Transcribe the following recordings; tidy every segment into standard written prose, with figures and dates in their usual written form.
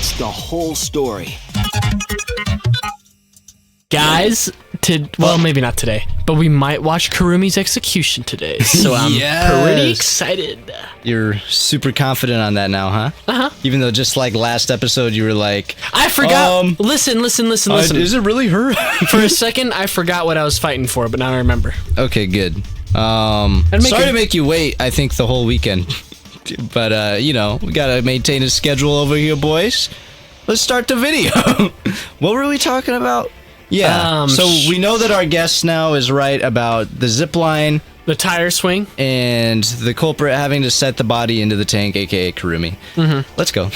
That's the whole story. Guys, well, maybe not today, but we might watch Kurumi's execution today, so I'm pretty excited. You're super confident on that now, huh? Uh-huh. Even though just like last episode, you were like... I forgot. Listen. Is it really her? For a second, I forgot what I was fighting for, but now I remember. Okay, good. Sorry to make you wait, I think, the whole weekend. But, you know, we gotta maintain a schedule over here, boys. Let's start the video. What were we talking about? Yeah, so we know that our guest now is right about the zip line, the tire swing, and the culprit having to set the body into the tank, aka Kurumi. Let's go.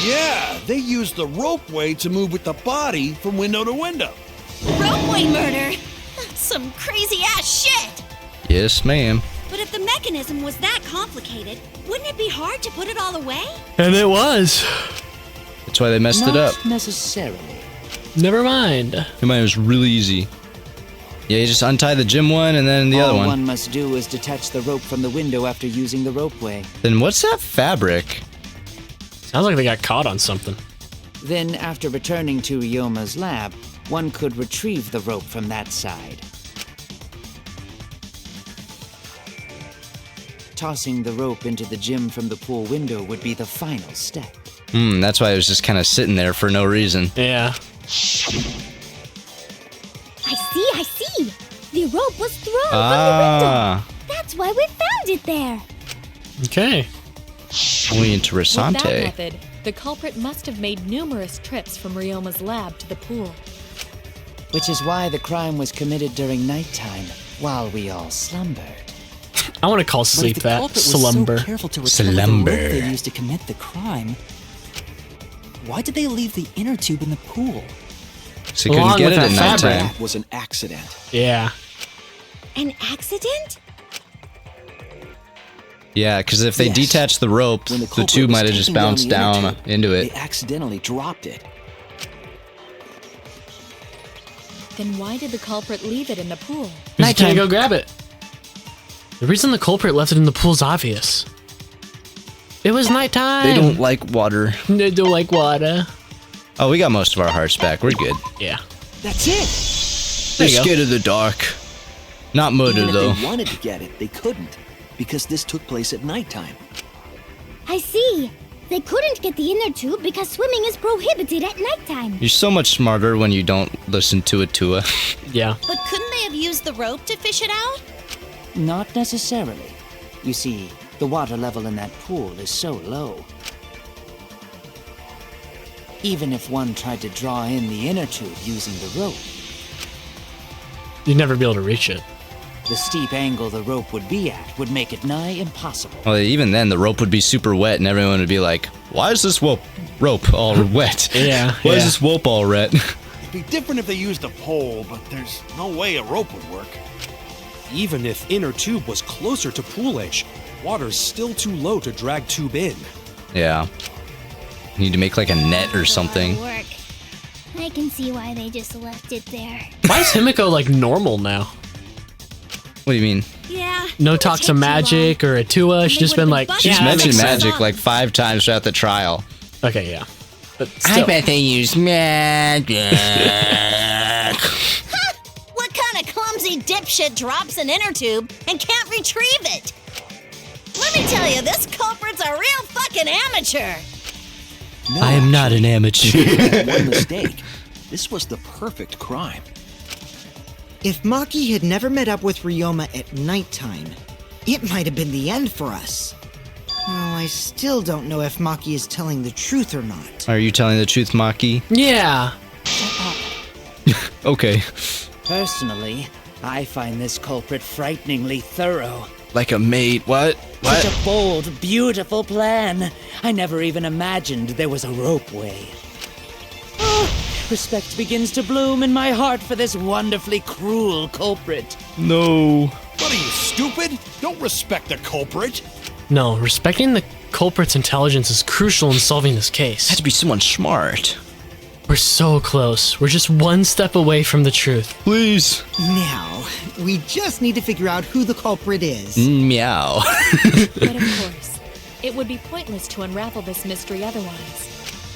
Yeah, they used the ropeway to move with the body from window to window. Ropeway murder? That's some crazy ass shit! Yes, ma'am. But if the mechanism was that complicated, wouldn't it be hard to put it all away? And it was. That's why they messed it up. Not necessarily. Never mind. Mine was really easy. Yeah, you just untie the gym one and then the other one. All one must do is detach the rope from the window after using the ropeway. Then what's that fabric? Sounds like they got caught on something. Then, after returning to Ryoma's lab, one could retrieve the rope from that side. Tossing the rope into the gym from the pool window would be the final step. That's why I was just kind of sitting there for no reason. Yeah. I see. The rope was thrown from the window. That's why we found it there. Okay. Muy interessante. With that method, the culprit must have made numerous trips from Ryoma's lab to the pool. Which is why the crime was committed during nighttime, while we all slumbered. I want to call sleep that. Was Slumber. so careful to recover the rope they used to commit the crime. Why did they leave the inner tube in the pool? So you couldn't get it at nighttime. That was an accident. Yeah. An accident? Yeah, because if they detached the rope, the tube might have just bounced down into it. They accidentally dropped it. Then why did the culprit leave it in the pool? Because you can't go grab it. The reason the culprit left it in the pool's obvious. It was nighttime. They don't like water. They don't like water. Oh, we got most of our hearts back. We're good. Yeah. That's it. They're scared of the dark. Not murder, Even though. if they wanted to get it, they couldn't, because this took place at nighttime. I see. They couldn't get the inner tube because swimming is prohibited at nighttime. You're so much smarter when you don't listen to it, Tua. Yeah. But couldn't they have used the rope to fish it out? Not necessarily. You see, the water level in that pool is so low. Even if one tried to draw in the inner tube using the rope, You'd never be able to reach it. the steep angle the rope would be at would make it nigh impossible. Well, even then, the rope would be super wet, and everyone would be like, why is this rope all wet? Yeah. Why is this rope all wet? It'd be different if they used a pole, but there's no way a rope would work. Even if inner tube was closer to pool edge, water's still too low to drag tube in. Yeah. You need to make like a net or something. Work. I can see why they just left it there. Why is Himiko like normal now? What do you mean? Yeah. No talks of magic or Atua. She's just been like, She's yeah, mentioned makes sense. magic like 5 times throughout the trial. Okay, yeah. But still. they use magic. What kind of clumsy dipshit drops an inner tube and can't retrieve it? Let me tell you, this culprit's a real fucking amateur. No, I am not an amateur. one mistake. This was the perfect crime. If Maki had never met up with Ryoma at nighttime, it might have been the end for us. Well, I still don't know if Maki is telling the truth or not. Are you telling the truth, Maki? Yeah. Okay. Personally, I find this culprit frighteningly thorough. Like a maid. What? Such a bold, beautiful plan. I never even imagined there was a ropeway. Oh, respect begins to bloom in my heart for this wonderfully cruel culprit. No. What are you, stupid? Don't respect the culprit. No, respecting the culprit's intelligence is crucial in solving this case. Has to be someone smart. We're so close. We're just one step away from the truth. Please. Now, we just need to figure out who the culprit is. Meow. But of course, it would be pointless to unravel this mystery otherwise.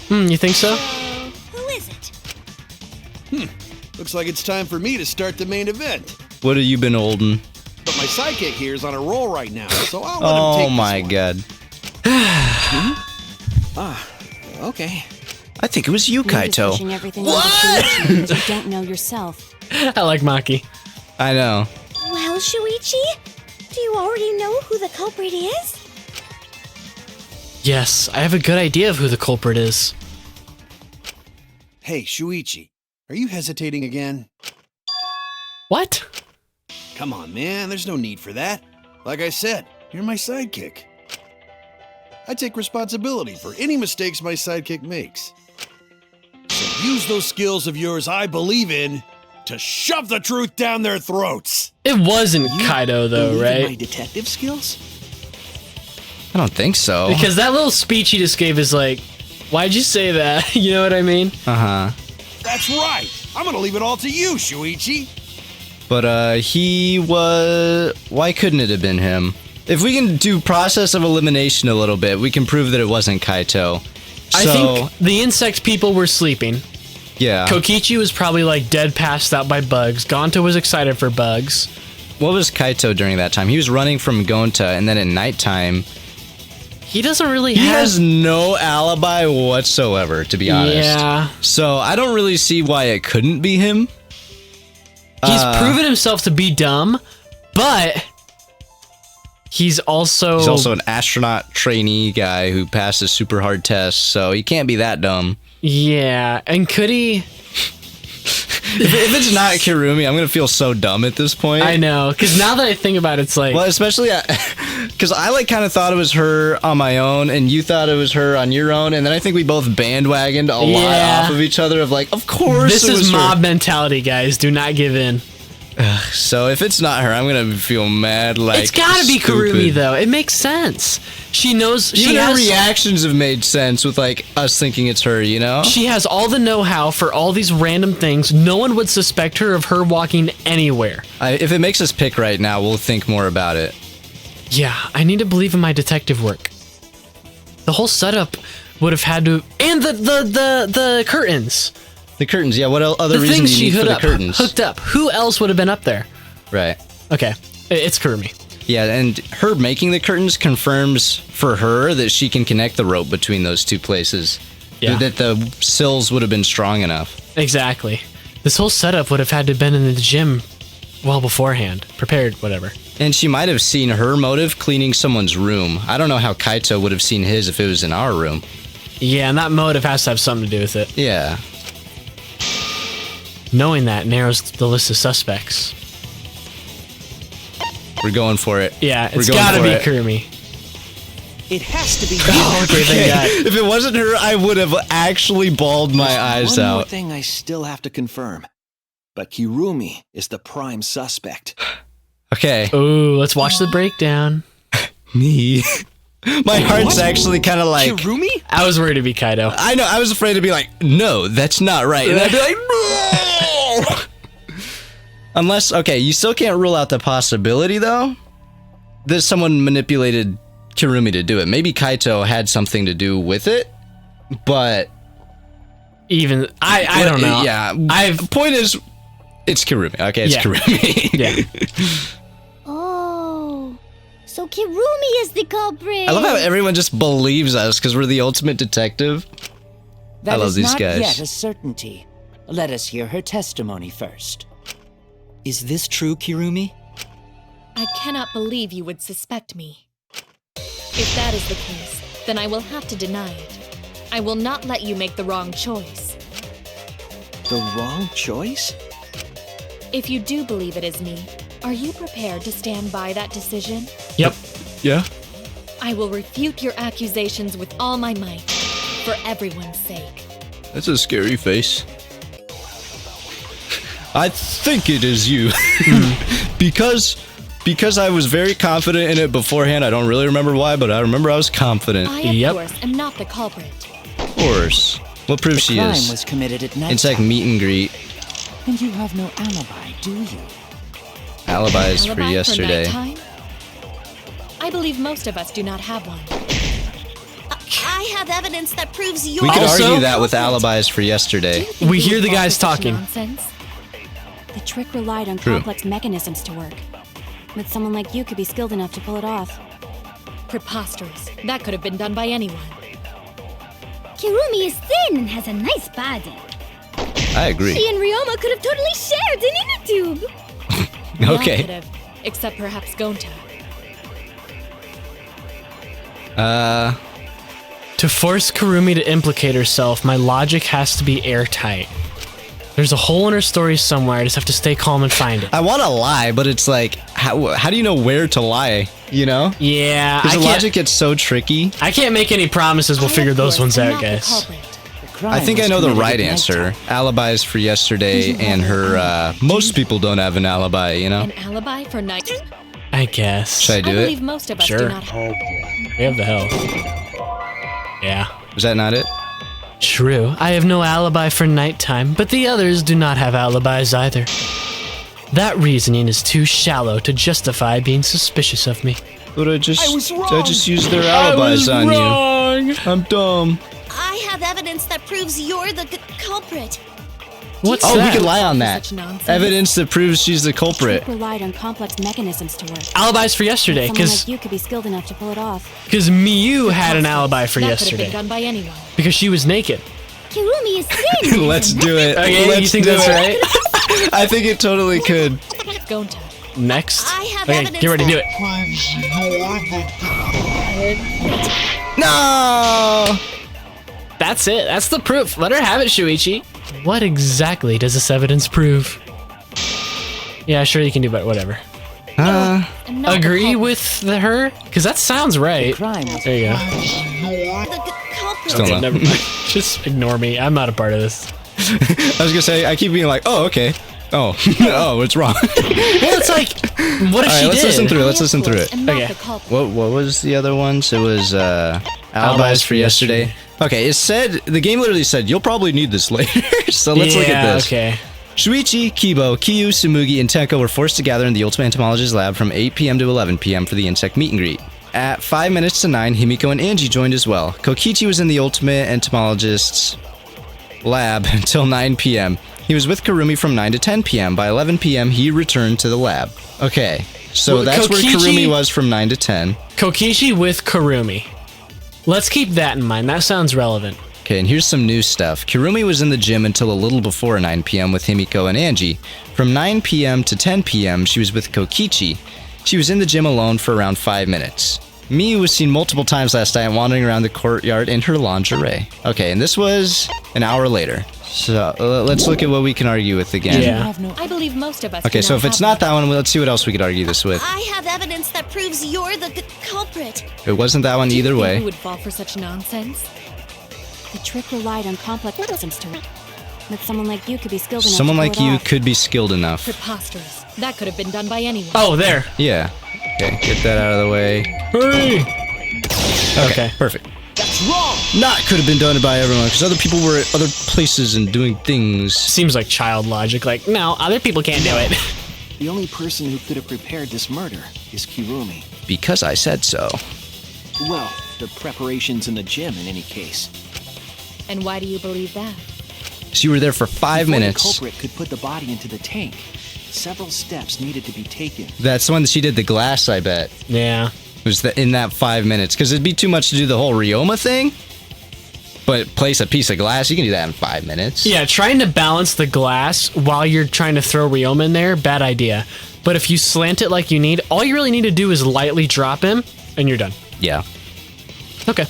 You think so? Who is it? Looks like it's time for me to start the main event. What have you been holding? But my sidekick here is on a roll right now, so I'll let him take Oh my god. Okay. I think it was you, Kaito. Pushing everything on Shuichi means you don't know yourself. I like Maki. I know. Well, Shuichi, do you already know who the culprit is? Yes, I have a good idea of who the culprit is. Hey, Shuichi, are you hesitating again? What? Come on, man, there's no need for that. Like I said, you're my sidekick. I take responsibility for any mistakes my sidekick makes. So use those skills of yours I believe in to shove the truth down their throats. It wasn't Kaido though, right? My detective skills? I don't think so. Because that little speech he just gave is like, why'd you say that? You know what I mean? Uh-huh. That's right. I'm gonna leave it all to you, Shuichi. But he was... Why couldn't it have been him? If we can do process of elimination a little bit, we can prove that it wasn't Kaito. I think the insect people were sleeping. Yeah. Kokichi was probably like dead passed out by Bugs. Gonta was excited for Bugs. What was Kaito during that time? He was running from Gonta, and then at nighttime... He doesn't really He has no alibi whatsoever, to be honest. Yeah. So I don't really see why it couldn't be him. He's proven himself to be dumb, but he's also an astronaut trainee guy who passes super hard tests, so he can't be that dumb. Yeah, and could he? If it's not Kirumi, I'm gonna feel so dumb at this point. I know, because now that I think about it, it's like... Well, especially because I like kind of thought it was her on my own, and you thought it was her on your own, and then I think we both bandwagoned a lot off of each other of like, of course this it was is mob her. mentality, guys. Do not give in. So if it's not her, I'm gonna feel mad. Like It's gotta be stupid. Kurumi, though. It makes sense. She knows... Even her reactions have made sense with like us thinking it's her, you know? She has all the know-how for all these random things. No one would suspect her of her walking anywhere. If it makes us pick right now, we'll think more about it. Yeah, I need to believe in my detective work. The whole setup would have had to... And the curtains. The curtains, yeah. What other The reason things do she you need for the curtains? hooked up. Who else would have been up there? Right. Okay, it's Kurumi. Yeah, and her making the curtains confirms for her that she can connect the rope between those two places. Yeah. That the sills would have been strong enough. Exactly. This whole setup would have had to have been in the gym well beforehand. Prepared, whatever. And she might have seen her motive cleaning someone's room. I don't know how Kaito would have seen his if it was in our room. Yeah, and that motive has to have something to do with it. Yeah. Knowing that narrows the list of suspects. We're going for it. Yeah, We're it's going gotta for be it. Kurumi. It has to be. Okay, thank God. If it wasn't her, I would have actually bawled my eyes One more out. thing I still have to confirm. But Kirumi is the prime suspect. Okay. Ooh, let's watch the breakdown. Me. My heart's actually kind of like... Kirumi? I was worried to be Kaido. I know, I was afraid to be like, no, that's not right. And I'd be like, no! Unless, okay, you still can't rule out the possibility, though, that someone manipulated Kirumi to do it. Maybe Kaito had something to do with it, but... Even, I don't know. Yeah, point is, it's Kirumi. Okay, it's Kirumi. Yeah. Oh, so Kirumi is the culprit. I love how everyone just believes us because we're the ultimate detective. That I love is these not guys. yet a certainty. Let us hear her testimony first. Is this true, Kirumi? I cannot believe you would suspect me. If that is the case, then I will have to deny it. I will not let you make the wrong choice. The wrong choice? If you do believe it is me, are you prepared to stand by that decision? Yep. Yeah. I will refute your accusations with all my might, for everyone's sake. That's a scary face. I think it is you. Because I was very confident in it beforehand. I don't really remember why, but I remember I was confident. I, of course, am not the culprit. Of course. What proof she crime is? was committed at night. It's like meet and greet. And you have no alibi, do you? Alibis for Alibi yesterday. nighttime? I believe most of us do not have one. I have evidence that proves you're We could Also- argue that with alibis for yesterday. We hear the guys talking. Nonsense. The trick relied on True. complex mechanisms to work. But someone like you could be skilled enough to pull it off. Preposterous. That could have been done by anyone. Kirumi is thin and has a nice body. I agree. She and Ryoma could have totally shared an inner tube. They all Okay. could have, except perhaps Gonta. To force Kurumi to implicate herself, my logic has to be airtight. There's a hole in her story somewhere. I just have to stay calm and find it. I want to lie, but it's like, how do you know where to lie? You know? Yeah, Because I the can't, logic gets so tricky. I can't make any promises. We'll I, figure of those course, ones am out, not the guys. culprit. I think I know the right answer. Alibis for yesterday and her, most people don't have an alibi, you know? An alibi for night. I guess. Should I I do believe it? most of us Sure. do not have. We have the health. Yeah. Was that not it? True. I have no alibi for nighttime, but the others do not have alibis either. That reasoning is too shallow to justify being suspicious of me. But I just used their alibis on you. I'm dumb. I have evidence that proves you're the culprit. What's Oh, that? we could lie on that. Such nonsense. Evidence that proves she's the culprit. Trick relied on complex mechanisms to work. Alibis for yesterday, Someone because like you could be skilled enough to pull it off. Miyu had an alibi for That could have yesterday been done by anyone. because she was naked. Kirumi is thin. Let's do it. Okay, Let's you think do that's it. right? I think it totally could. Gonta. Next. I have Okay, evidence get ready to do that- it. No! That's it. That's the proof. Let her have it, Shuichi. What exactly does this evidence prove? Yeah, sure, you can do, but whatever. I'm not the Agree culprit. with her? Because that sounds right. Crime was There you go. the culprit. Still no. Never mind. Just ignore me. I'm not a part of this. I was gonna say, I keep being like, oh, okay. Oh, oh, it's wrong. Well, it's like, what if All she right, let's did? listen through it. I, Let's of listen through course, it. am not Okay. the culprit. What was the other ones? It was alibis for yesterday. Okay, it said, the game literally said, you'll probably need this later. So let's look at this. Okay. Shuichi, Kibo, Kiyu, Tsumugi, and Tenko were forced to gather in the Ultimate Entomologist lab from 8 p.m. to 11 p.m. for the insect meet and greet. At 5 minutes to 9, Himiko and Angie joined as well. Kokichi was in the Ultimate Entomologist's lab until 9 p.m. He was with Kurumi from 9 to 10 p.m. By 11 p.m., he returned to the lab. Okay, so Well, that's where Kokichi- Kurumi was from 9 to 10. Kokichi with Kurumi. Let's keep that in mind. That sounds relevant. Okay, and here's some new stuff. Kurumi was in the gym until a little before 9 p.m. with Himiko and Angie. From 9 p.m. to 10 p.m., she was with Kokichi. She was in the gym alone for around 5 minutes. Miyu was seen multiple times last night wandering around the courtyard in her lingerie. Okay, and this was an hour later. So let's look at what we can argue with again. Yeah. I believe most of us. Okay, do so not if it's have not that one, let's see what else we could argue this with. I have evidence that proves you're the culprit. If it wasn't that one Do you either think way. we would fall for such nonsense? The trick relied on complex mechanisms to work. But someone like you could be skilled enough Someone to pull like it you off. could be skilled enough. Preposterous. That could have been done by anyone. Oh, there. Yeah. Okay, get that out of the way. Hurry. Okay, perfect. That's wrong! Not could have been done by everyone, because other people were at other places and doing things. Seems like child logic. Like, no, other people can't do it. The only person who could have prepared this murder is Kirumi. Because I said so. Well, the preparations in the gym in any case. And why do you believe that? So you were there for 5 Before minutes. the culprit could put the body into the tank, several steps needed to be taken. That's the one that she did the glass, I bet. Yeah. It was in that 5 minutes. Because it'd be too much to do the whole Ryoma thing. But place a piece of glass, you can do that in 5 minutes. Yeah, trying to balance the glass while you're trying to throw Ryoma in there, bad idea. But if you slant it like you need, all you really need to do is lightly drop him, and you're done. Yeah. Okay.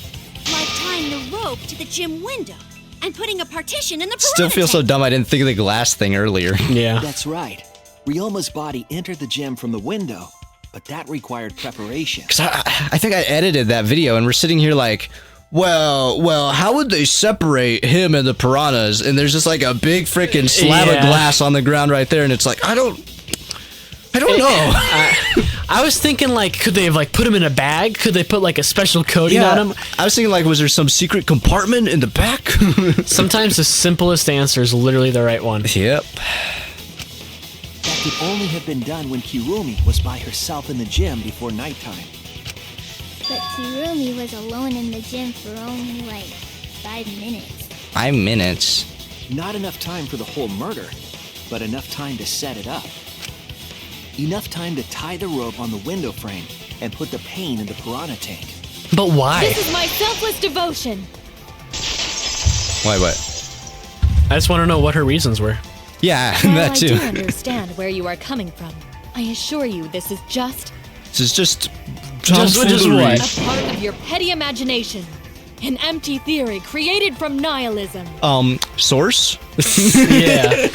Like tying the rope to the gym window and putting a partition in the Still feel so dumb I didn't think of the glass thing earlier. Yeah. That's right. Ryoma's body entered the gym from the window, but that required preparation. Because I think I edited that video, and we're sitting here like, well, how would they separate him and the piranhas? And there's just like a big freaking slab of glass on the ground right there, and it's like, I don't know. I was thinking, like, could they have, like, put him in a bag? Could they put, like, a special coating on him? I was thinking, like, was there some secret compartment in the back? Sometimes the simplest answer is literally the right one. Yep. That could only have been done when Kirumi was by herself in the gym before nighttime. But Kirumi was alone in the gym for only like 5 minutes. 5 minutes? Not enough time for the whole murder, but enough time to set it up. Enough time to tie the rope on the window frame and put the pain in the piranha tank. But why? This is my selfless devotion. Why what? I just want to know what her reasons were. Yeah, While that too. I do understand where you are coming from, I assure you this is just This is just tomfoolery. a part of your petty imagination. An empty theory created from nihilism. Source? Yeah.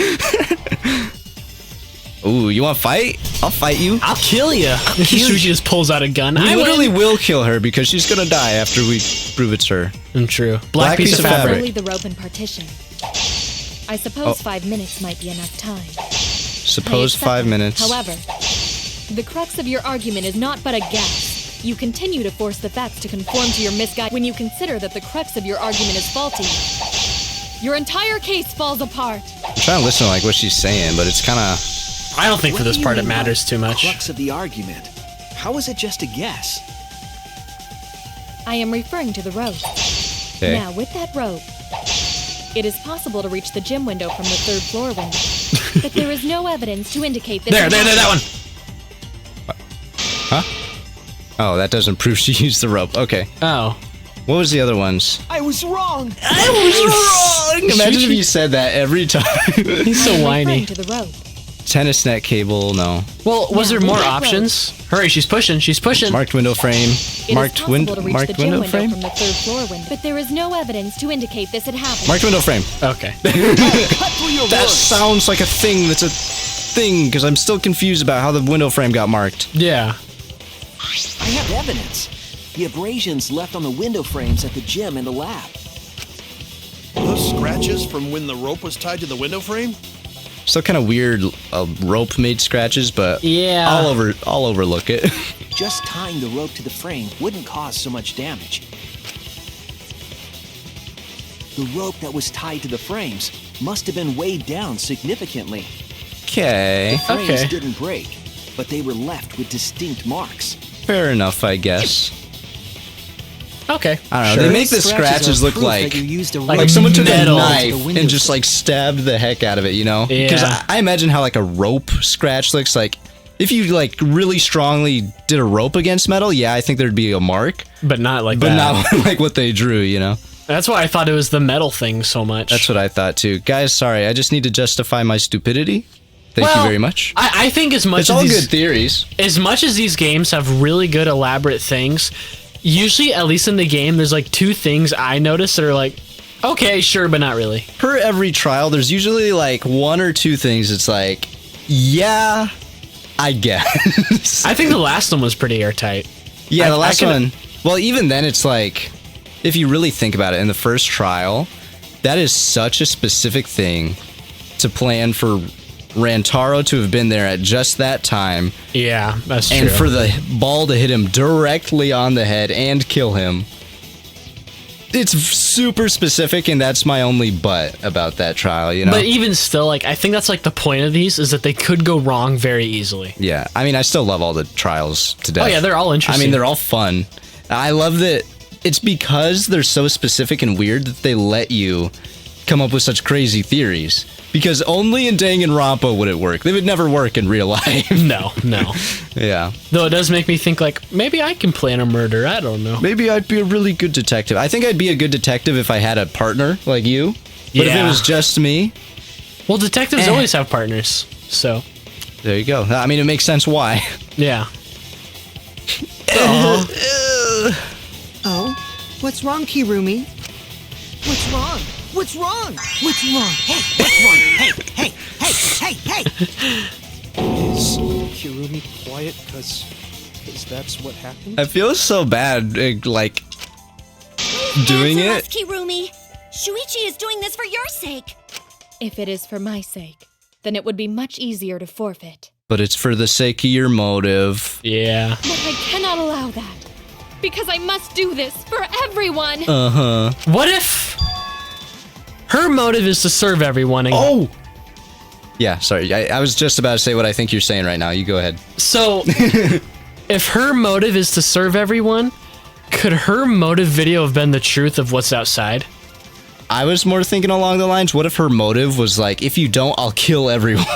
Ooh, you want to fight? I'll fight you. I'll kill you. She just pulls out a gun. We I literally win. will kill her because she's gonna die after we prove it's her. True. Black piece of fabric. Only the rope and partition. I suppose 5 minutes might be enough time. Suppose 5 minutes. However, the crux of your argument is not but a guess. You continue to force the facts to conform to your misguided. When you consider that the crux of your argument is faulty, your entire case falls apart. I'm trying to listen to like what she's saying, but it's kind of. I don't think for What this do you part it mean by matters too much. Crux of the argument. How is it just a guess? I am referring to the rope. Okay. Now, with that rope, it is possible to reach the gym window from the 3rd floor window. But there is no evidence to indicate that. There, that one. Huh? Oh, that doesn't prove she used the rope. Okay. Oh. What was the other ones? I was wrong. Imagine if you said that every time. He's so whiny. To the rope. Tennis net cable, no. Well, was there more options? Hurry, she's pushing. She's pushing. Marked window frame. It Marked is possible to reach marked the gym window window frame. from the 3rd floor window, but there is no evidence to indicate this had happened. Marked window frame. Okay. That sounds like a thing. That's a thing because I'm still confused about how the window frame got marked. Yeah. I have evidence. The abrasions left on the window frames at the gym and the lab. Those scratches from when the rope was tied to the window frame? Still kind of weird. Rope made scratches, but yeah, I'll overlook it. Just tying the rope to the frame wouldn't cause so much damage. The rope that was tied to the frames must have been weighed down significantly. Okay. The frames didn't break, but they were left with distinct marks. Fair enough, I guess. Okay. I don't know. They make the scratches look like someone took a knife and just like stabbed the heck out of it, you know? Because I imagine how like a rope scratch looks like. If you like really strongly did a rope against metal, yeah, I think there'd be a mark. But not like that. But not like what they drew, you know? That's why I thought it was the metal thing so much. That's what I thought too. Guys, sorry, I just need to justify my stupidity. Thank you very much. I think as much it's as all these, good theories. As much as these games have really good elaborate things, usually, at least in the game, there's like 2 things I notice that are like, okay, sure, but not really. Per every trial, there's usually like 1 or 2 things. It's like, yeah, I guess. I think the last one was pretty airtight. Yeah, the last one. Well, even then, it's like, if you really think about it, in the first trial, that is such a specific thing to plan for Rantaro to have been there at just that time. Yeah, that's true. And for the ball to hit him directly on the head and kill him. It's super specific, and that's my only but about that trial, you know? But even still, like, I think that's like the point of these, is that they could go wrong very easily. Yeah, I mean, I still love all the trials to death. Oh yeah, they're all interesting. I mean, they're all fun. I love that it's because they're so specific and weird that they let you come up with such crazy theories. Because only in Danganronpa would it work. They would never work in real life. No. Yeah. Though it does make me think, like, maybe I can plan a murder. I don't know. Maybe I'd be a really good detective. I think I'd be a good detective if I had a partner like you. But if it was just me... Well, detectives always have partners, so... There you go. I mean, it makes sense why. Yeah. Oh? What's wrong, Kirumi? What's wrong? What's wrong? What's wrong? Hey, what's wrong? Hey! Is Kirumi quiet because that's what happened? I feel so bad, like, doing Answer it. us, Kirumi. Shuichi is doing this for your sake. If it is for my sake, then it would be much easier to forfeit. But it's for the sake of your motive. Yeah. But I cannot allow that. Because I must do this for everyone. Uh-huh. What if her motive is to serve everyone? And oh! Yeah, sorry. I was just about to say what I think you're saying right now. You go ahead. So, if her motive is to serve everyone, Could her motive video have been the truth of what's outside? I was more thinking along the lines, what if her motive was like, if you don't, I'll kill everyone?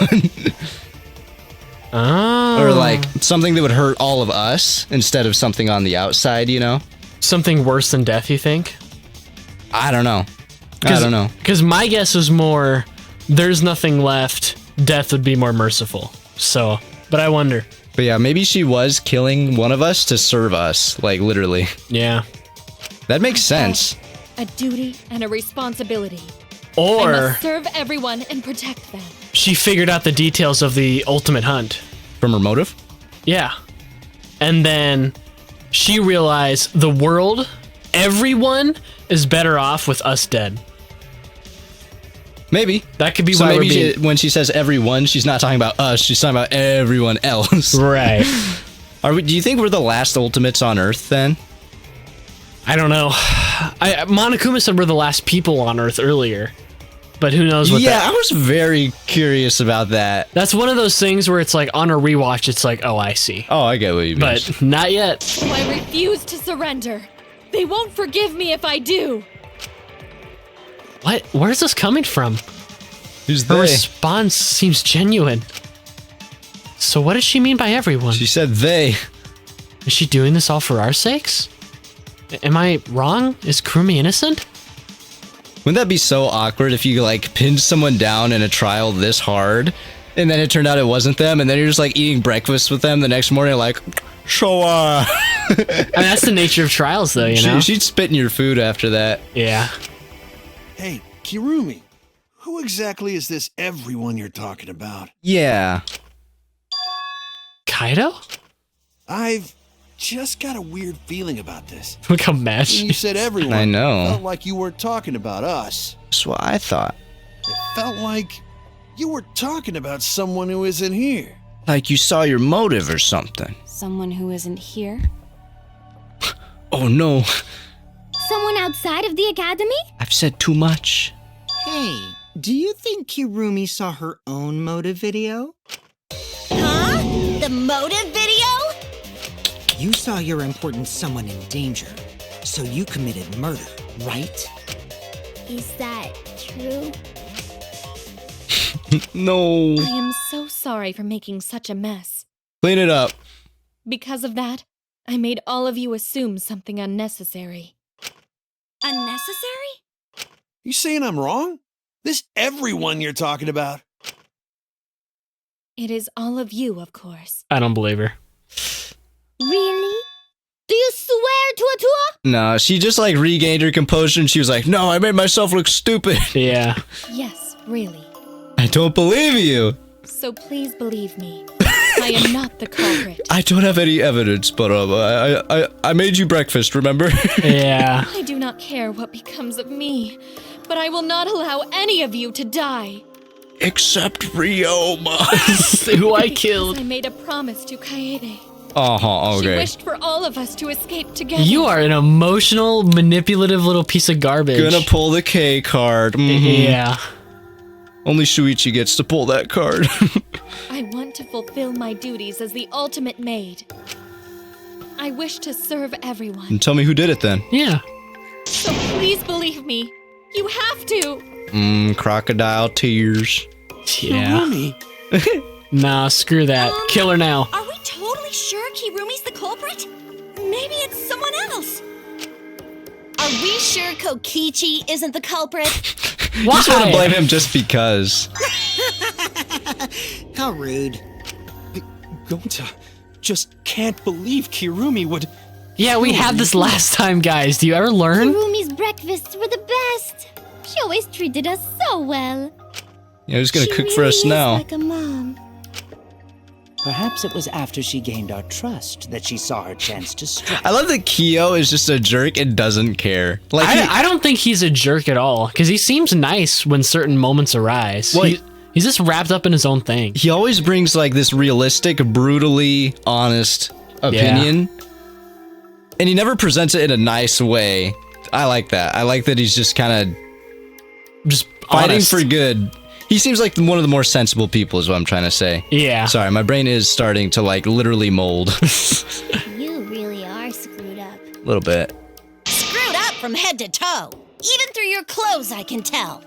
Oh. Or like something that would hurt all of us instead of something on the outside, you know? Something worse than death, you think? I don't know. I don't know. Because my guess is more, there's nothing left, death would be more merciful. So, but I wonder. But yeah, maybe she was killing one of us to serve us, like literally. Yeah. That makes sense. A duty and a responsibility. Or I must serve everyone and protect them. she figured out the details of the ultimate hunt. From her motive? Yeah. And then she realized the world, everyone is better off with us dead. Maybe. That could be so why maybe when she says everyone, she's not talking about us, she's talking about everyone else. Right. Do you think we're the last ultimates on Earth then? I don't know. Monokuma said we're the last people on Earth earlier. But who knows what I was very curious about that. That's one of those things where it's like on a rewatch, it's like, oh, I see. Oh, I get what you mean. But not yet. So I refuse to surrender. They won't forgive me if I do. What? Where's this coming from? Who's Her they? response seems genuine. So what does she mean by everyone? She said they. Is she doing this all for our sakes? Am I wrong? Is Kurumi innocent? Wouldn't that be so awkward if you like pinned someone down in a trial this hard and then it turned out it wasn't them and then you're just like eating breakfast with them the next morning like, so I mean, that's the nature of trials though, you know? She'd spit in your food after that. Yeah. Hey, Kirumi, who exactly is this everyone you're talking about? Yeah. Kaido? I've just got a weird feeling about this. Look how mad When you said everyone, I know. It felt like you weren't talking about us. That's what I thought. It felt like you were talking about someone who isn't here. Like you saw your motive or something. Someone who isn't here? Oh no. Someone outside of the academy? I've said too much. Hey, do you think Kirumi saw her own motive video? Huh? The motive video? You saw your important someone in danger, so you committed murder, right? Is that true? No. I am so sorry for making such a mess. Clean it up. Because of that, I made all of you assume something unnecessary. Unnecessary? You saying I'm wrong? This everyone you're talking about? It is all of you, of course. I don't believe her. Really? Do you swear to a tour? No, she just like regained her composure and she was like, no, I made myself look stupid. Yeah. Yes, really. I don't believe you. So please believe me. I am not the culprit. I don't have any evidence, but I made you breakfast, remember? Yeah. I do not care what becomes of me, but I will not allow any of you to die. Except Ryoma. Who I Because killed. I made a promise to Kaede. Uh-huh, She okay. wished for all of us to escape together. You are an emotional, manipulative little piece of garbage. Gonna pull the K card. Mhm. Yeah. Only Shuichi gets to pull that card. I want to fulfill my duties as the ultimate maid. I wish to serve everyone. And tell me who did it then. Yeah. So please believe me. You have to. Crocodile tears. Yeah. Nah, screw that. Kill her now. Are we totally sure Kirumi's the culprit? Maybe it's someone else. Are we sure Kokichi isn't the culprit? Why? You just want to blame him just because. How rude. Gonta just can't believe Kirumi would... Yeah, we had this last time, guys. Do you ever learn? Kirumi's breakfasts were the best. She always treated us so well. Yeah, who's gonna She cook for us really is now? like a mom. Perhaps it was after she gained our trust that she saw her chance to strike. I love that Kyo is just a jerk and doesn't care. Like I don't think he's a jerk at all, because he seems nice when certain moments arise. Well, He's just wrapped up in his own thing. he always brings like this realistic, brutally honest opinion. And he never presents it in a nice way. I like that. I like that he's just kind of just fighting honest. for good. He seems like one of the more sensible people is what I'm trying to say. Yeah. Sorry, my brain is starting to like literally mold. You really are screwed up. A little bit. Screwed up from head to toe. Even through your clothes, I can tell.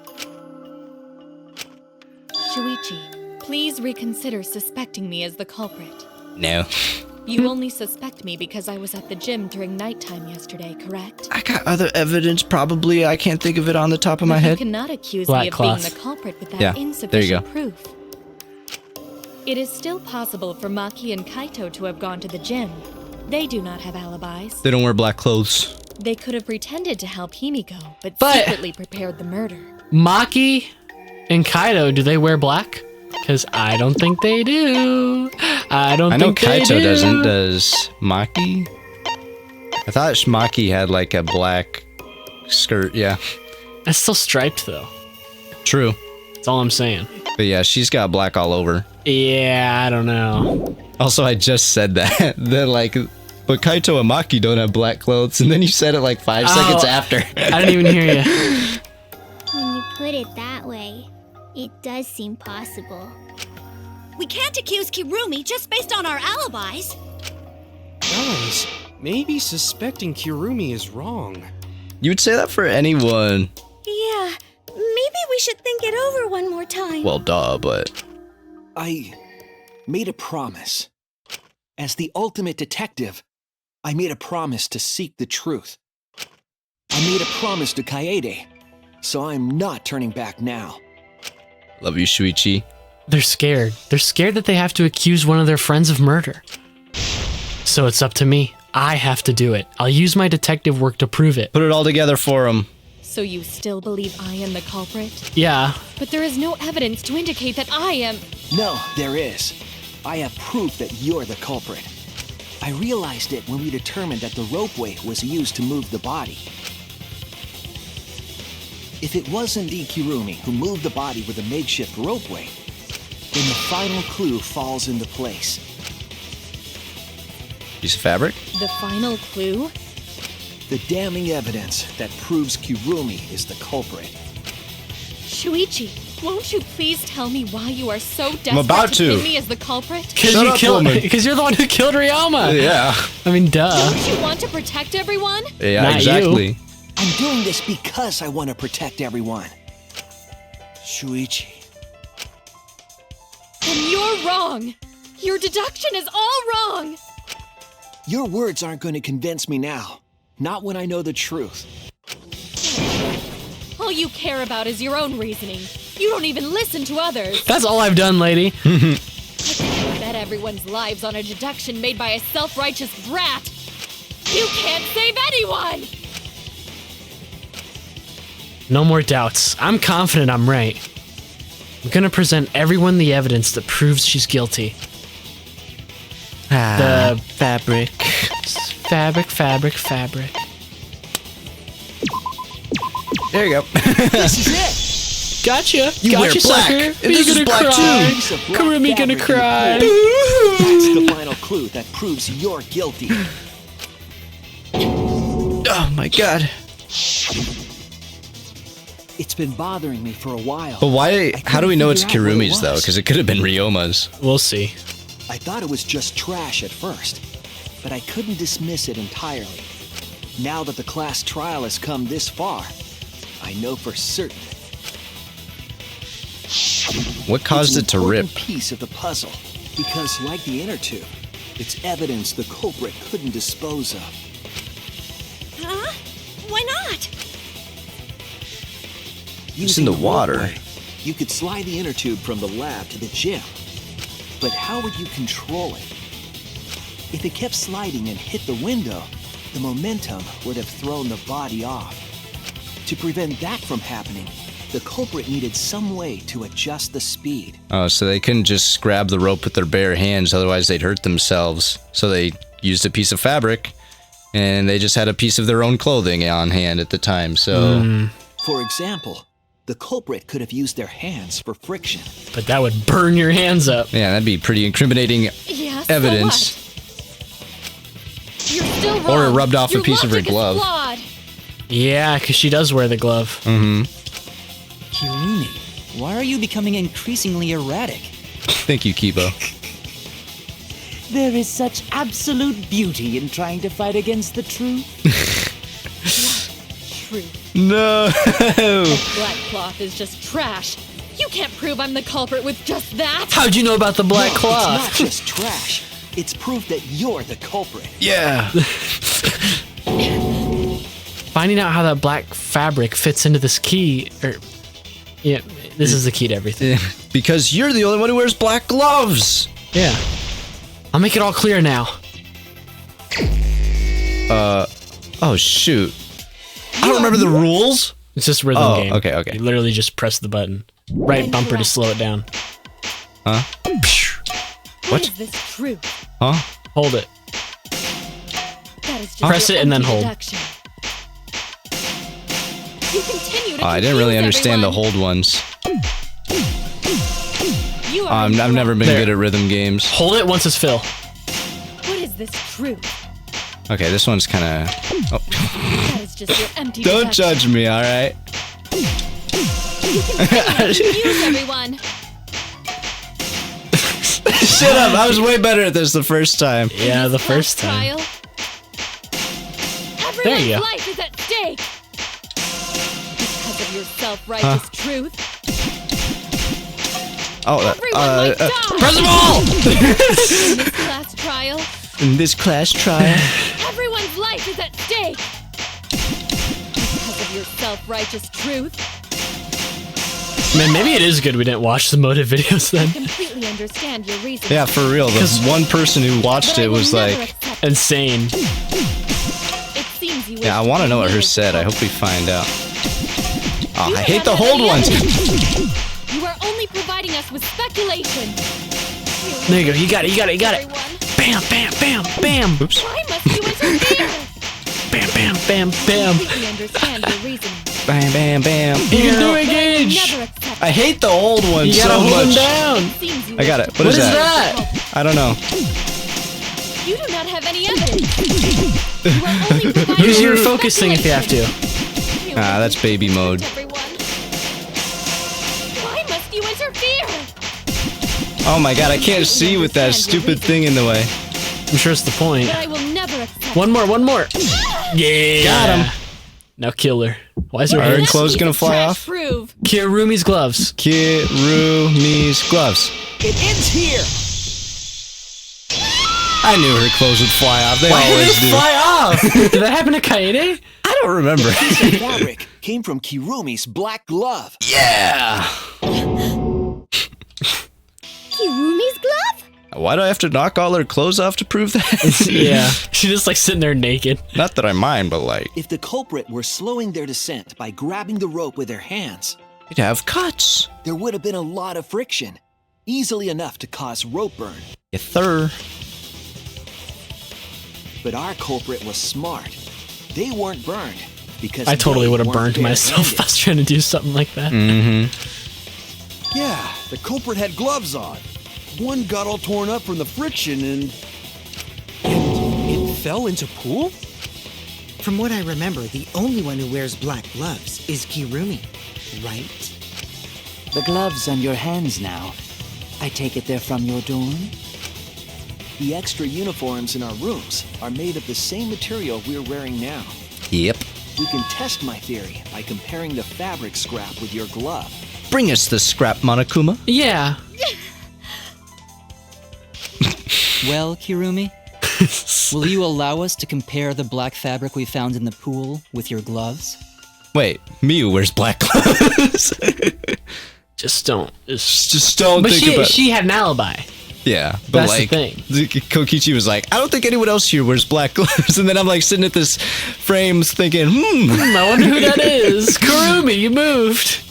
Shuichi, please reconsider suspecting me as the culprit. No. You only suspect me because I was at the gym during nighttime yesterday, correct? I got other evidence, probably. I can't think of it on the top of my But head. you cannot accuse Black me of cloth. being the culprit without Yeah, there you insufficient go. proof. It is still possible for Maki and Kaito to have gone to the gym. They do not have alibis. They don't wear black clothes. They could have pretended to help Himiko, but But- secretly prepared the murder. Maki and Kaito, do they wear black? Because I don't think they do. I don't I know think they Kaito do. doesn't. Does Maki? I thought Maki had like a black skirt. Yeah. It's still striped though. True. That's all I'm saying. But yeah, she's got black all over. Yeah, I don't know. Also, I just said that. They're like, but Kaito and Maki don't have black clothes. And then you said it like 5 seconds after. I didn't even hear you. When you put it that way, it does seem possible. We can't accuse Kirumi just based on our alibis. Guys, maybe suspecting Kirumi is wrong. You would say that for anyone. Yeah, maybe we should think it over one more time. Well, duh, but... I made a promise. As the ultimate detective, I made a promise to seek the truth. I made a promise to Kaede, so I'm not turning back now. Love you, Shuichi. They're scared. They're scared that they have to accuse one of their friends of murder. So it's up to me. I have to do it. I'll use my detective work to prove it. Put it all together for him. So you still believe I am the culprit? Yeah. But there is no evidence to indicate that I am... No, there is. I have proof that you're the culprit. I realized it when we determined that the ropeway was used to move the body. If it was indeed Kirumi who moved the body with a makeshift ropeway, then the final clue falls into place. Piece of fabric? The final clue? The damning evidence that proves Kirumi is the culprit. Shuichi, won't you please tell me why you are so desperate about to. pin me as the culprit? Because you're the one who killed Ryoma. Yeah. I mean, duh. Don't you want to protect everyone? Yeah, Not exactly. you. I'm doing this because I want to protect everyone. Shuichi. Then you're wrong. Your deduction is all wrong. Your words aren't going to convince me now. Not when I know the truth. All you care about is your own reasoning. You don't even listen to others. That's all I've done, lady. I can't bet everyone's lives on a deduction made by a self-righteous brat. You can't save anyone! No more doubts. I'm confident I'm right. I'm gonna present everyone the evidence that proves she's guilty. The fabric. Fabric. There you go. This is it! Gotcha. You gotcha, wear black. sucker. And Are you this is gonna black, cry? Piece of black Kurumi gonna fabric in the cry. pool. That's the final clue that proves you're guilty. Oh my god. It's been bothering me for a while. But why? How do we know it's figure out what it Kirumi's though? was. Because it could have been Ryoma's. We'll see. I thought it was just trash at first, but I couldn't dismiss it entirely. Now that the class trial has come this far, I know for certain. What caused it It's to an rip? important piece of the puzzle, because like the inner tube, it's evidence the culprit couldn't dispose of. Huh? Why not? It's Using in the water. ropeway, you could slide the inner tube from the lab to the gym. But how would you control it? If it kept sliding and hit the window, the momentum would have thrown the body off. To prevent that from happening, the culprit needed some way to adjust the speed. Oh, so they couldn't just grab the rope with their bare hands, otherwise they'd hurt themselves. So they used a piece of fabric, and they just had a piece of their own clothing on hand at the time, so... For example, the culprit could have used their hands for friction. But that would burn your hands up. Yeah, that'd be pretty incriminating Yeah, evidence. So what? You're still wrong. Or it rubbed off a Your piece of her logic is glove. flawed. Yeah, because she does wear the glove. Mm-hmm. Kirumi, why are you becoming increasingly erratic? Thank you, Kibo. There is such absolute beauty in trying to fight against the truth. Truth. No. The black cloth is just trash. You can't prove I'm the culprit with just that. How'd you know about the black No, cloth? it's not just trash. It's proof that you're the culprit. Yeah. Finding out how that black fabric fits into this key, yeah, this is the key to everything. Because you're the only one who wears black gloves. Yeah. I'll make it all clear now. Oh shoot. I don't remember the rules. It's just a rhythm game. Okay. You literally just press the button. Right bumper to slow it down. Huh? What is this truth? Huh? Hold it. That is just Press your it and then empty hold. deduction. You continue to I didn't really confuse understand the everyone. hold ones. You are I've never been There. good at rhythm games. Hold it once it's fill. What is this truth? Okay, this one's kind of. Oh. That is just your empty Don't deduction. judge me, all right? You continue to confuse everyone. Shut up! I was way better at this the first time. Yeah, the first time. Trial. There Everyone's you go. life is at stake. Because of your self-righteous truth. Oh, Everyone might die. Press the ball! In this last trial, in this class trial. everyone's life is at stake. Because of your self-righteous truth. Man, maybe it is good we didn't watch the motive videos I then. completely understand your reasons. Yeah, for real. The one person who watched but I it will was never like, accept Insane. It seems you yeah, I wish want to know what be her as said. I the hope we find out. Oh, You I don't hate the have hold any ones. evidence. You are only providing us with speculation. There you go. You got it. Everyone. Bam, bam, bam, bam. Oops. Why must you interfere? Bam, bam, bam, I bam. completely understand your reasoning. Bam, bam, bam. You can do it, But I will Gage. never accept I hate the old ones You so gotta hold them much. down. it. Seems you I got wish it. to What is be that? I don't know. You do not have any evidence. You are only providing Use your us with focus thing if you have to. speculation. Ah, that's baby mode. Everyone. Why must you interfere? Oh my god, I can't see with that stupid thing in the way. I'm sure it's the point. But I will never accept One more. Yeah. Got him. Now kill her. Why is her Are her hands? clothes gonna fly Trash off? Prove. Kirumi's gloves. Kirumi's gloves. It ends here. I knew her clothes would fly off. They Why did always it do. fly off? Did that happen to Kaede? I don't remember. The fabric came from Kirumi's black glove. Yeah. Kirumi's glove? Why do I have to knock all her clothes off to prove that? Yeah. She's just like sitting there naked. Not that I mind, but like, If the culprit were slowing their descent by grabbing the rope with their hands, it'd have cuts. there would have been a lot of friction, easily enough to cause rope burn. You thir. But our culprit was smart. They weren't burned because I totally they would have weren't burned myself if I was trying to do something like that. Mm-hmm. Yeah, the culprit had gloves on. One got all torn up from the friction and... It fell into pool? From what I remember, the only one who wears black gloves is Kirumi, right? The gloves on your hands now. I take it they're from your dorm? The extra uniforms in our rooms are made of the same material we're wearing now. Yep. We can test my theory by comparing the fabric scrap with your glove. Bring us the scrap, Monokuma. Yeah. Well, Kirumi, will you allow us to compare the black fabric we found in the pool with your gloves? Wait, Miyu wears black gloves. Just don't. Just don't But think about she had an alibi. Yeah, but That's the like, thing. Kokichi was like, I don't think anyone else here wears black gloves. And then I'm like sitting at this frame thinking, I wonder who that is. Kurumi, you moved.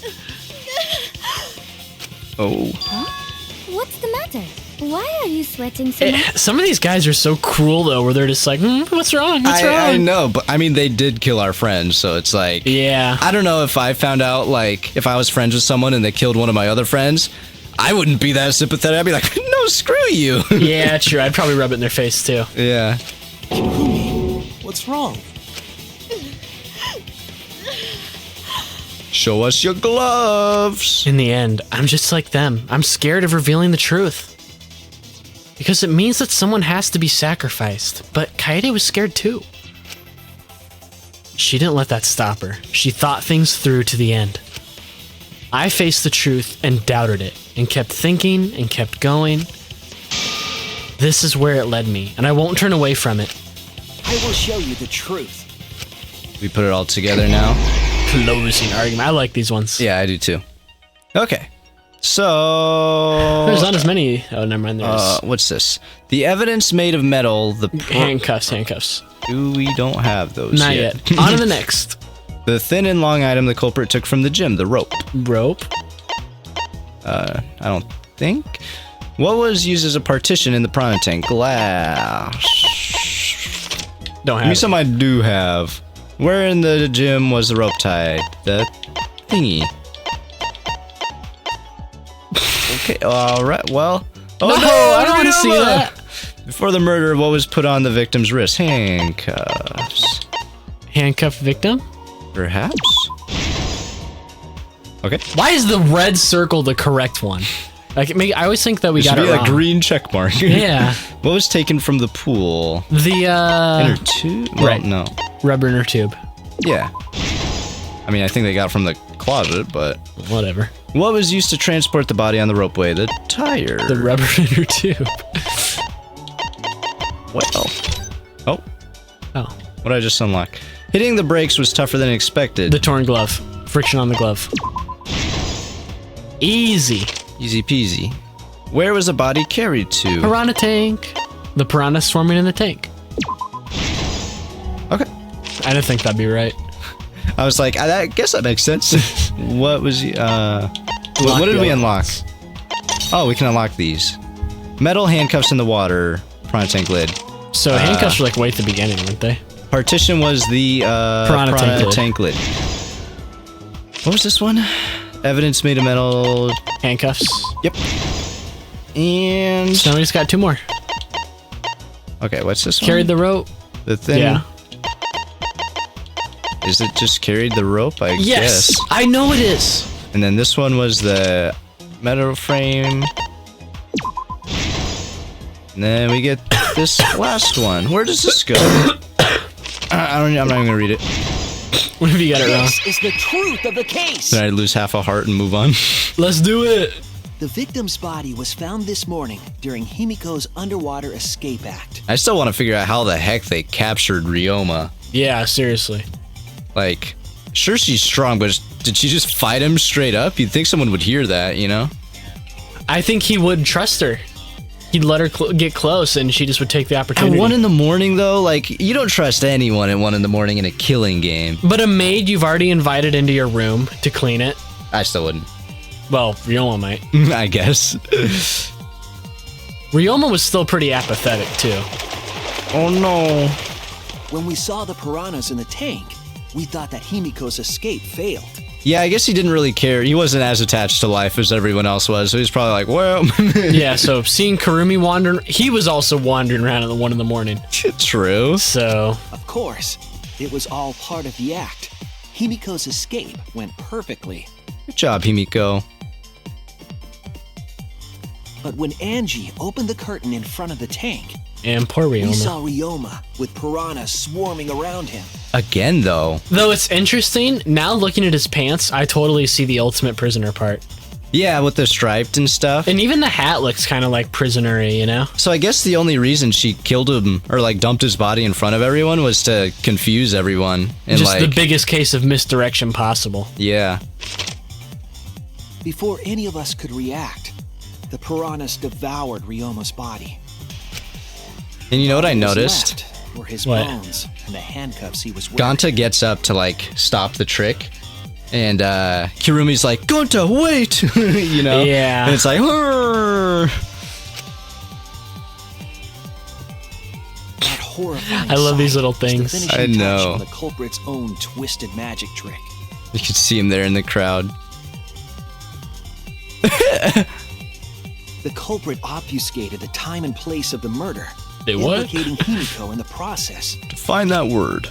Oh. Huh? What's the matter? Why are you sweating so much? Some of these guys are so cruel, though, where they're just like, what's wrong? What's wrong? I know, but I mean, they did kill our friends, so it's like, yeah. I don't know if I found out, like, if I was friends with someone and they killed one of my other friends, I wouldn't be that sympathetic. I'd be like, no, screw you. Yeah, true. I'd probably rub it in their face, too. Yeah. What's wrong? Show us your gloves. In the end, I'm just like them. I'm scared of revealing the truth. Because it means that someone has to be sacrificed. But Kaede was scared too. She didn't let that stop her. She thought things through to the end. I faced the truth and doubted it, and kept thinking and kept going. This is where it led me, and I won't turn away from it. I will show you the truth. We put it all together now. Closing argument. I like these ones. Yeah, I do too. Okay. So... There's not as many. Oh, never mind. There's... what's this? The evidence made of metal. The handcuffs. We don't have those Not yet. On to the next. The thin and long item the culprit took from the gym. The rope. Rope? I don't think. What was used as a partition in the piranha tank? Glass. Don't have Give me some I do have. Where in the gym was the rope tied? The thingy. Okay, alright, well... Oh no, I don't want to see that! Before the murder, what was put on the victim's wrist? Handcuffs. Handcuffed victim? Perhaps? Okay. Why is the red circle the correct one? Like, I always think that we got it wrong. It should be a green check mark. Yeah. What was taken from the pool? The, inner tube? Well, right. No. Rubber inner tube. Yeah. I mean, I think they got it from the closet, but... Whatever. What was used to transport the body on the ropeway? The tire. The rubber inner tube. Well. Oh. Oh. What did I just unlock? Hitting the brakes was tougher than expected. The torn glove. Friction on the glove. Easy. Easy peasy. Where was the body carried to? Piranha tank. The piranha swarming in the tank. Okay. I didn't think that'd be right. I was like, I guess that makes sense. What was what did we unlock? Oh, we can unlock these. Metal handcuffs in the water. Piranha tank lid. So handcuffs were like way at the beginning, weren't they? Partition was the piranha tank lid. What was this one? Evidence made of metal. Handcuffs. Yep. And so now we just got two more. Okay, what's this one? Carried the rope. The thing. Yeah. Is it just carried the rope? I guess. Yes, I know it is. And then this one was the metal frame. And then we get this last one. Where does this go? I'm not even gonna read it. What if you got it wrong? This is the truth of the case. Then I'd lose half a heart and move on. Let's do it. The victim's body was found this morning during Himiko's underwater escape act. I still want to figure out how the heck they captured Ryoma. Yeah, seriously. Like, sure she's strong, but did she just fight him straight up? You'd think someone would hear that, you know? I think he would trust her. He'd let her get close, and she just would take the opportunity. At 1 in the morning, though, like, you don't trust anyone at 1 in the morning in a killing game. But a maid you've already invited into your room to clean it. I still wouldn't. Well, Ryoma might. I guess. Ryoma was still pretty apathetic, too. Oh, no. When we saw the piranhas in the tank, we thought that Himiko's escape failed. Yeah, I guess he didn't really care. He wasn't as attached to life as everyone else was, so he's probably like, well... Yeah, so seeing Kurumi wandering... He was also wandering around at 1 in the morning. True. So... Of course, it was all part of the act. Himiko's escape went perfectly. Good job, Himiko. But when Angie opened the curtain in front of the tank... And poor Ryoma. We saw Ryoma with piranhas swarming around him. Again, though. Though it's interesting, now looking at his pants, I totally see the ultimate prisoner part. Yeah, with the striped and stuff. And even the hat looks kind of like prisoner-y, you know? So I guess the only reason she killed him, or like dumped his body in front of everyone, was to confuse everyone. And just like, the biggest case of misdirection possible. Yeah. Before any of us could react, the piranhas devoured Ryoma's body. And you know what I noticed? Were his bones and the handcuffs he was wearing. Ganta gets up to like stop the trick, and Kirumi's like, "Ganta, wait!" You know? Yeah. And it's like, "Hurr!" That horrifying I love sight these little was the things. finishing I touch know. on the culprit's own twisted magic trick. You could see him there in the crowd. The culprit obfuscated the time and place of the murder. They what? Implicating Himiko in the process. Define that word.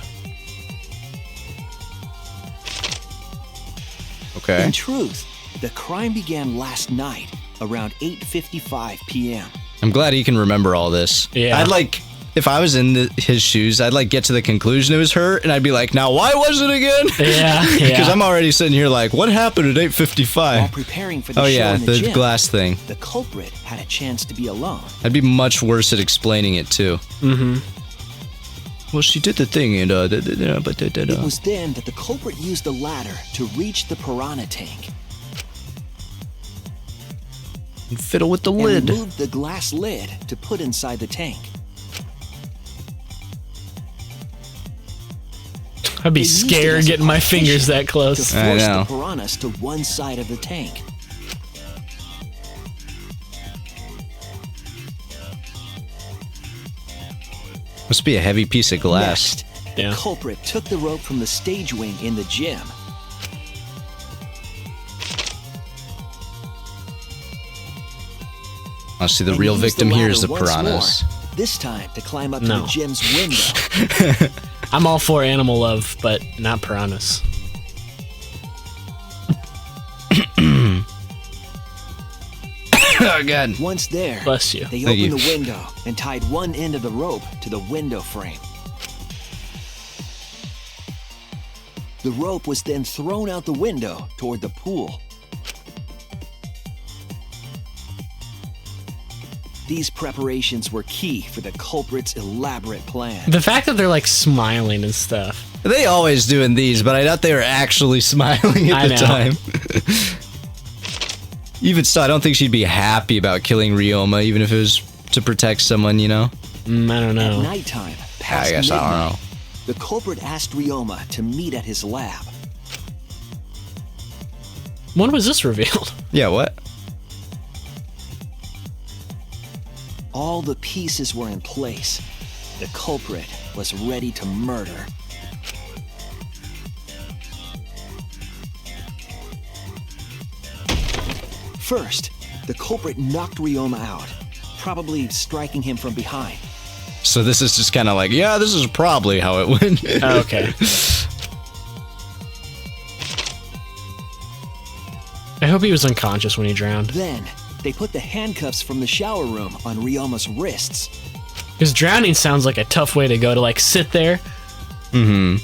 Okay. In truth, the crime began last night around 8:55 p.m. I'm glad he can remember all this. Yeah. I'd like, if I was in his shoes, I'd like get to the conclusion it was her, and I'd be like, now why was it again? Yeah, Because I'm already sitting here like, what happened at 8:55? While preparing for the Oh show yeah, in the gym, glass thing. the culprit had a chance to be alone. I'd be much worse at explaining it too. Mm-hmm. Well, she did the thing, and It was then that the culprit used the ladder to reach the piranha tank and fiddle with the and lid. removed the glass lid to put inside the tank. I'd be They used it scared as a getting my fingers that close. to I force know. the piranhas to one side of the tank. Must be a heavy piece of glass. Next, the culprit took the rope from the stage wing in the gym. I see the and real used victim the here is the ladder once piranhas. more, this time to climb up to No. the gym's window. I'm all for animal love, but not piranhas. Oh god. Once there, Bless you. they Thank opened you. the window and tied one end of the rope to the window frame. The rope was then thrown out the window toward the pool. These preparations were key for the culprit's elaborate plan. The fact that they're like smiling and stuff. They always doing these, but I doubt they were actually smiling at I the know. time. Even still, I don't think she'd be happy about killing Ryoma, even if it was to protect someone, you know? I don't know. At nighttime, past I guess midnight, I don't know. the culprit asked Ryoma to meet at his lab. When was this revealed? Yeah, what? All the pieces were in place. The culprit was ready to murder. First, the culprit knocked Ryoma out, probably striking him from behind. So this is just kind of like, yeah, this is probably how it went. Okay. I hope he was unconscious when he drowned. Then, they put the handcuffs from the shower room on Ryoma's wrists. Because drowning sounds like a tough way to go, to like sit there. Mm-hmm.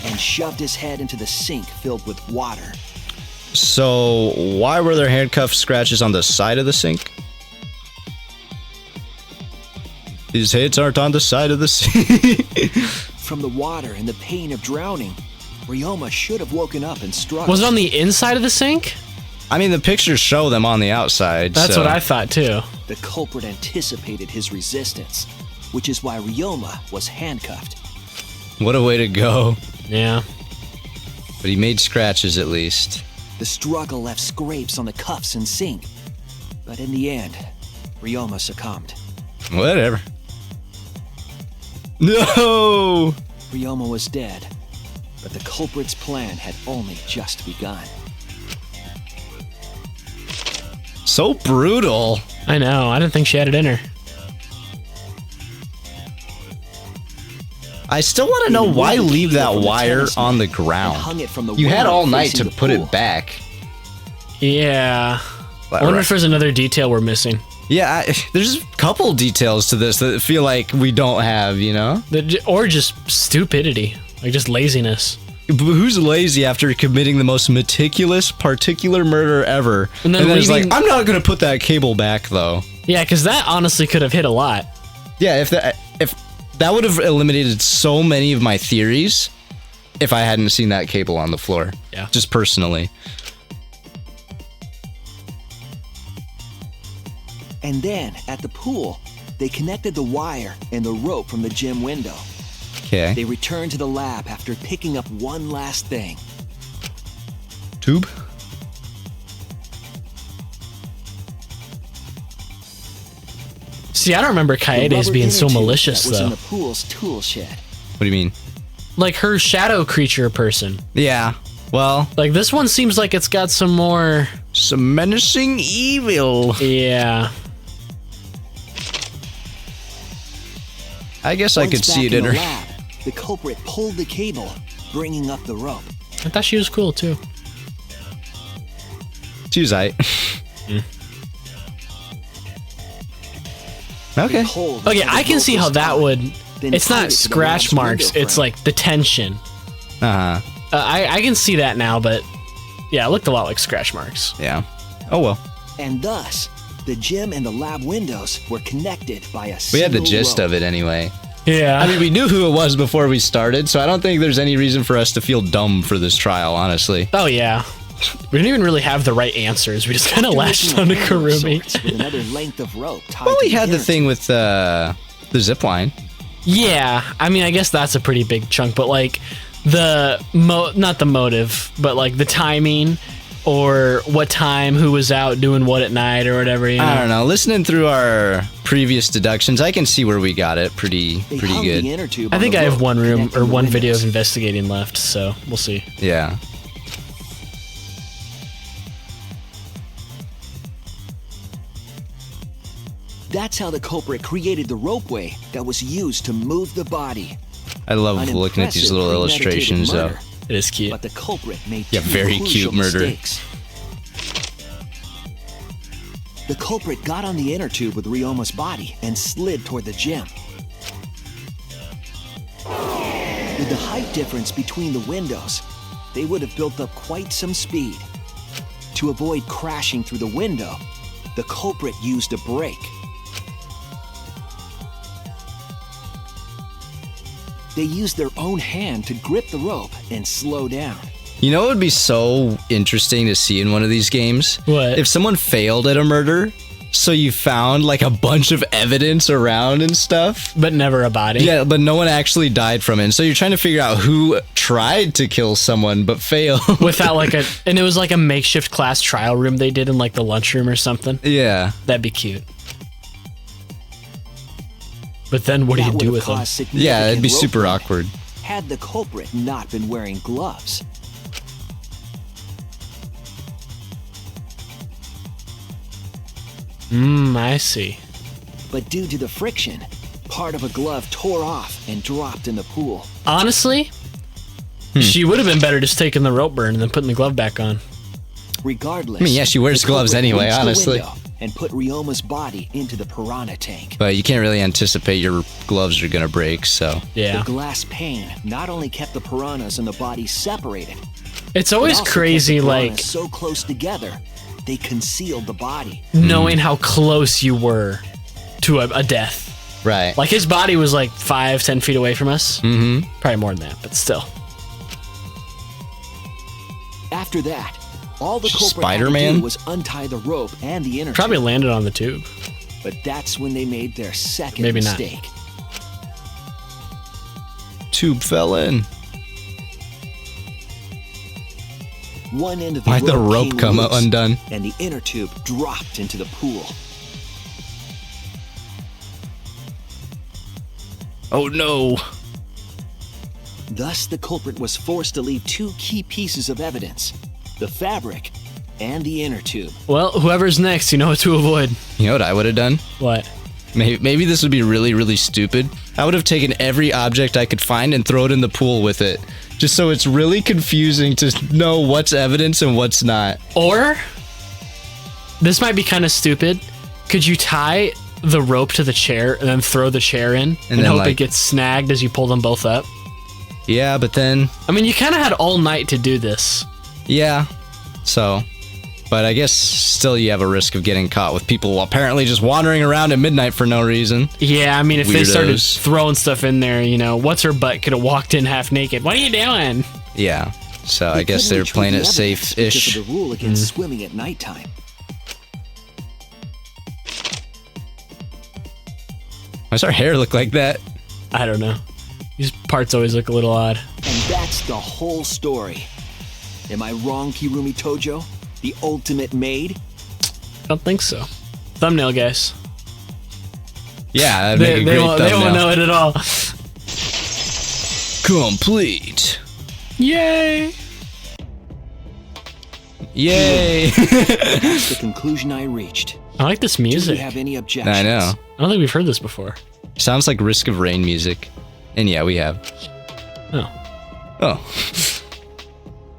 And shoved his head into the sink filled with water. So why were there handcuff scratches on the side of the sink? His hits aren't on the side of the sink. From the water and the pain of drowning, Ryoma should have woken up and struggled. Was it on the inside of the sink? I mean, the pictures show them on the outside. That's so. what I thought too. The culprit anticipated his resistance, which is why Ryoma was handcuffed. What a way to go. Yeah. But he made scratches at least. The struggle left scrapes on the cuffs and sink. But in the end, Ryoma succumbed. Whatever. No! Ryoma was dead, but the culprit's plan had only just begun. So brutal. I know. I didn't think she had it in her. I still want to know why leave that wire on the ground. Hung it from the You had window all night to facing the put pool. it back. Yeah. I wonder if there's another detail we're missing. Yeah, there's a couple details to this that feel like we don't have, you know? Or just stupidity. Like just laziness. But who's lazy after committing the most meticulous, particular murder ever? And then it's like, leaving- I'm not going to put that cable back, though. Yeah, because that honestly could have hit a lot. Yeah, if that would have eliminated so many of my theories if I hadn't seen that cable on the floor. Yeah. Just personally. And then, at the pool, they connected the wire and the rope from the gym window. Okay. They returned to the lab after picking up one last thing. Tube? See, I don't remember The Kaede's rubber being so inner tube malicious, that was in though. the pool's tool shed. What do you mean? Like her shadow creature person. Yeah. Well, like this one seems like it's got some more... Some menacing evil. Yeah. I guess I could see it in the her. lab, the culprit pulled the cable, bringing up the rope. I thought she was cool, too. She was aight. Okay. Okay, I can see how that would. It's not scratch marks. It's like the tension. Uh-huh. I can see that now, but yeah, it looked a lot like scratch marks. Yeah. Oh well. And thus, the gym and the lab windows were connected by a We had the single gist rope. of it anyway. Yeah. I mean, we knew who it was before we started, so I don't think there's any reason for us to feel dumb for this trial, honestly. Oh yeah. We didn't even really have the right answers. We just kind of lashed onto Kurumi. With another length of rope tied Well, we to had the inner thing with the zip line. Yeah, I mean, I guess that's a pretty big chunk, but like not the motive, but like the timing or what time, who was out doing what at night or whatever. You know? I don't know. Listening through our previous deductions, I can see where we got it pretty good. I think I have one room or one video of investigating left, so we'll see. Yeah. That's how the culprit created the ropeway that was used to move the body. I love looking at these little illustrations, though. It is cute. But the culprit made Yeah, two very crucial cute murder. mistakes. The culprit got on the inner tube with Ryoma's body and slid toward the gym. With the height difference between the windows, they would have built up quite some speed. To avoid crashing through the window, the culprit used a brake. They used their own hand to grip the rope and slow down. You know what would be so interesting to see in one of these games? What? If someone failed at a murder, so you found like a bunch of evidence around and stuff. But never a body. Yeah, but no one actually died from it. And so you're trying to figure out who tried to kill someone but failed. Without like and it was like a makeshift class trial room they did in like the lunchroom or something. Yeah. That'd be cute. But then what do you do with them? Yeah, it'd be super awkward. Had the culprit not been wearing gloves. I see. But due to the friction, part of a glove tore off and dropped in the pool. Honestly, she would have been better just taking the rope burn and then putting the glove back on. Regardless, I mean, yeah, she wears the gloves culprit anyway, reached the honestly. window and put Ryoma's body into the piranha tank. But you can't really anticipate your gloves are gonna break, so. Yeah. The glass pane not only kept the piranhas and the body separated, It's but always also crazy, kept the like, piranhas so close together, they concealed the body. knowing how close you were to a death. Right. Like, his body was like 5-10 feet away from us. Mm-hmm. Probably more than that, but still. After that, all the culprit had to Spider-Man? do was untie the rope and the inner Probably tube. landed on the tube. But that's when they made their second Maybe not. mistake. Tube fell in. One end of the Why'd the rope came come loose, undone? and the inner tube dropped into the pool. Oh no. Thus, the culprit was forced to leave two key pieces of evidence: the fabric and the inner tube. Well, whoever's next, you know what to avoid. You know what I would have done? What? Maybe this would be really, really stupid. I would have taken every object I could find and throw it in the pool with it. Just so it's really confusing to know what's evidence and what's not. Or, this might be kind of stupid. Could you tie the rope to the chair and then throw the chair in and then, hope like- it gets snagged as you pull them both up? Yeah, but then... I mean, you kind of had all night to do this. Yeah. So... But I guess still you have a risk of getting caught with people apparently just wandering around at midnight for no reason. Yeah, I mean, if they started Weirdos. throwing stuff in there, you know, what's her butt could have walked in half naked. What are you doing? Yeah. So I guess couldn't they're retrieve playing the it evidence safe-ish. because of the rule against swimming at nighttime. Why does our hair look like that? I don't know. These parts always look a little odd. And that's the whole story. Am I wrong, Kirumi Tojo? The ultimate maid? I don't think so. Thumbnail, guys. Yeah, that'd make a great they won't thumbnail. know it at all. Complete. Yay! Yay! That's the conclusion I reached. I like this Do music. you have any objections? I know. I don't think we've heard this before. Sounds like Risk of Rain music. And yeah, we have. Oh. Oh.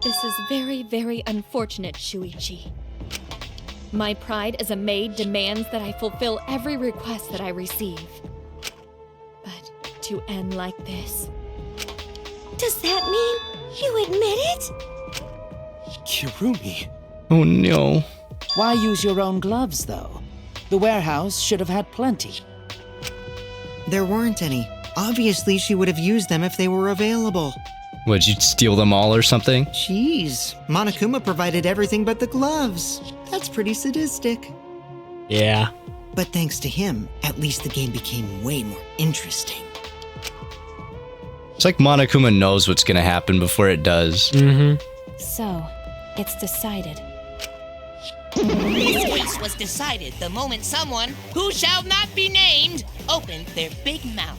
This is very, very unfortunate, Shuichi. My pride as a maid demands that I fulfill every request that I receive. But to end like this... Does that mean you admit it? Kirumi. Oh no. Why use your own gloves, though? The warehouse should have had plenty. There weren't any. Obviously, she would have used them if they were available. Would you steal them all or something? Jeez, Monokuma provided everything but the gloves. That's pretty sadistic. Yeah. But thanks to him, at least the game became way more interesting. It's like Monokuma knows what's gonna happen before it does. Mm-hmm. So, it's decided. This case was decided the moment someone, who shall not be named, opened their big mouth.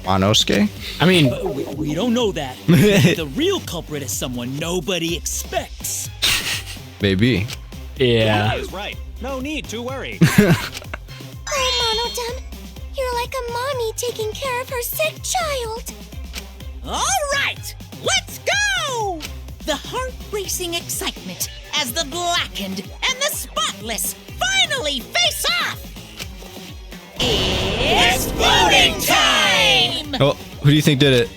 Monosuke? I mean... We don't know that. The real culprit is someone nobody expects. Maybe. Yeah. He is right. No need to worry. Oh, Monodem, you're like a mommy taking care of her sick child. All right, let's go! The heart-racing excitement as the blackened and the spotless finally face off! It's voting time! Oh, who do you think did it?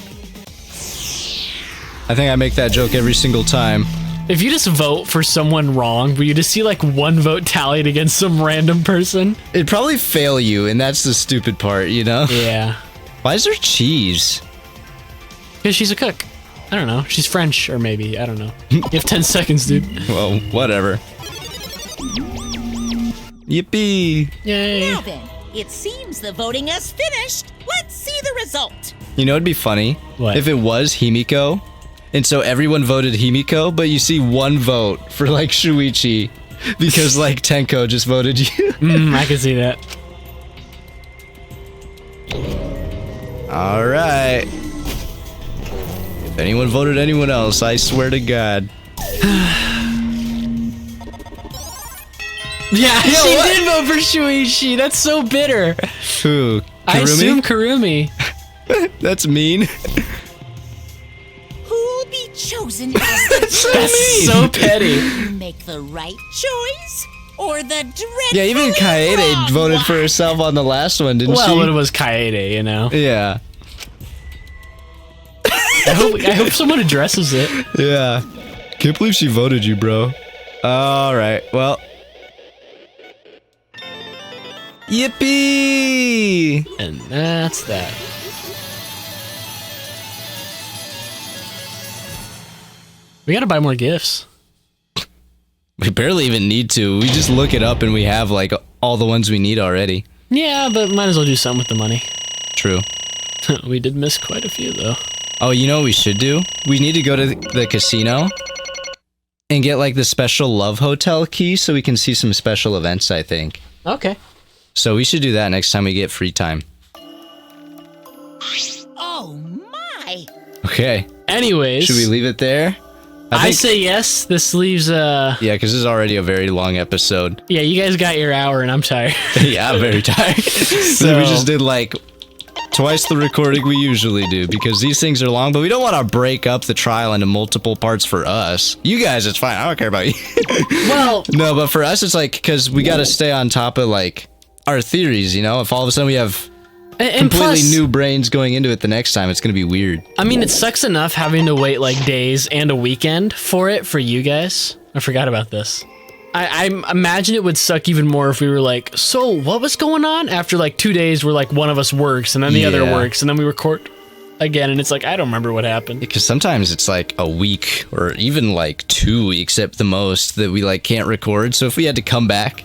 I think I make that joke every single time. If you just vote for someone wrong, will you just see like one vote tallied against some random person? It'd probably fail you, and that's the stupid part, you know? Yeah. Why is there cheese? Because she's a cook. I don't know. She's French, or maybe. I don't know. You have 10 seconds, dude. Well, whatever. Yippee! Yay. Now then, it seems the voting has finished. Let's see the result. You know, it'd be funny What? if it was Himiko, and so everyone voted Himiko, but you see one vote for like Shuichi because like Tenko just voted you. I can see that. All right. If anyone voted anyone else, I swear to God. Yeah, Yo, she what? did vote for Shuichi. That's so bitter. Who? I Kurumi? assume Kurumi. That's mean. Who'll be chosen as the That's so petty. Make the right choice or the dreadfully Yeah, even Kaede wrong voted one? for herself on the last one, didn't she? Well, it was Kaede, you know. Yeah. I hope someone addresses it. Yeah. Can't believe she voted you, bro. All right. Well. Yippee! And that's that. We gotta buy more gifts. We barely even need to. We just look it up and we have like all the ones we need already. Yeah, but might as well do something with the money. True. We did miss quite a few, though. Oh, you know what we should do? We need to go to the casino and get like the special Love Hotel key so we can see some special events, I think. Okay. So we should do that next time we get free time. Oh my! Okay. Anyways. Should we leave it there? I say yes. This leaves, Yeah, because this is already a very long episode. Yeah, you guys got your hour and I'm tired. Yeah, I'm very tired. So we just did like twice the recording we usually do because these things are long, but we don't want to break up the trial into multiple parts for us. You guys, it's fine. I don't care about you. Well, no, but for us, it's like, because we got to stay on top of like our theories, you know? If all of a sudden we have and completely plus, new brains going into it the next time, it's going to be weird. I mean, it sucks enough having to wait like days and a weekend for it for you guys. I forgot about this. I imagine it would suck even more if we were like, so what was going on? After like 2 days where like one of us works and then the other works and then we record again and it's like, I don't remember what happened. Because sometimes it's like a week or even like 2 weeks at the most that we like can't record. So if we had to come back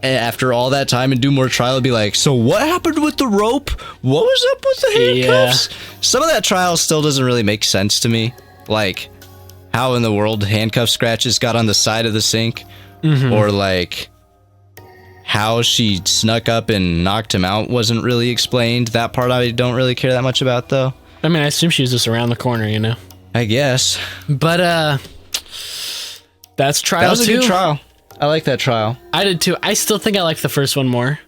after all that time and do more trial, it'd be like, so what happened with the rope? What was up with the handcuffs? Yeah. Some of that trial still doesn't really make sense to me. Like, how in the world handcuff scratches got on the side of the sink? Or like how she snuck up and knocked him out wasn't really explained. That part I don't really care that much about, though. I mean, I assume she was just around the corner, you know? I guess. But, that's trial 2. That was a good trial. I like that trial. I did too. I still think I like the first one more.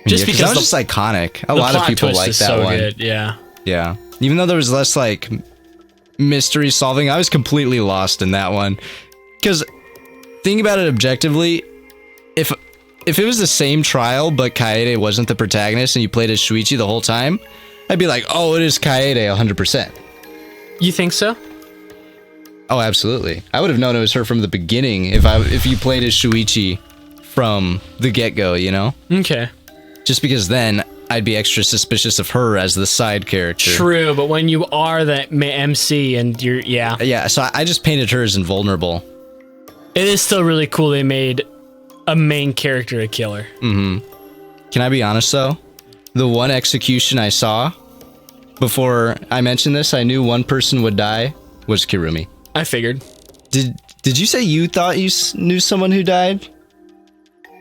Just because that was just iconic. A lot of people like that one. Good. Yeah. Yeah. Even though there was less like mystery solving, I was completely lost in that one. Because think about it objectively, if it was the same trial, but Kaede wasn't the protagonist and you played as Shuichi the whole time, I'd be like, oh, it is Kaede 100%. You think so? Oh, absolutely. I would have known it was her from the beginning if you played as Shuichi from the get-go, you know? Okay. Just because then I'd be extra suspicious of her as the side character. True, but when you are the MC and you're, yeah. Yeah, so I just painted her as invulnerable. It is still really cool they made a main character a killer. Mm-hmm. Can I be honest, though? The one execution I saw, before I mentioned this, I knew one person would die, was Kirumi. I figured. Did you say you thought you knew someone who died?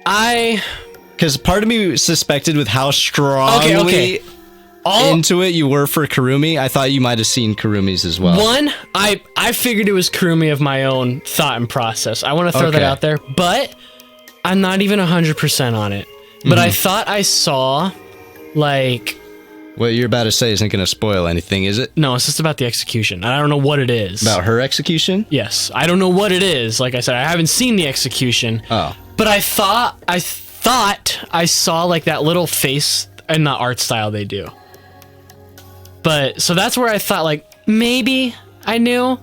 Because part of me suspected with how strongly into it you were for Kirumi, I thought you might have seen Kurumi's as well. One, I figured it was Kirumi of my own thought and process. I want to throw that out there, but I'm not even 100% on it. But I thought I saw, like... What you're about to say isn't going to spoil anything, is it? No, it's just about the execution. I don't know what it is. About her execution? Yes. I don't know what it is. Like I said, I haven't seen the execution. Oh. But I thought I saw like that little face in the art style they do. But so that's where I thought like maybe I knew.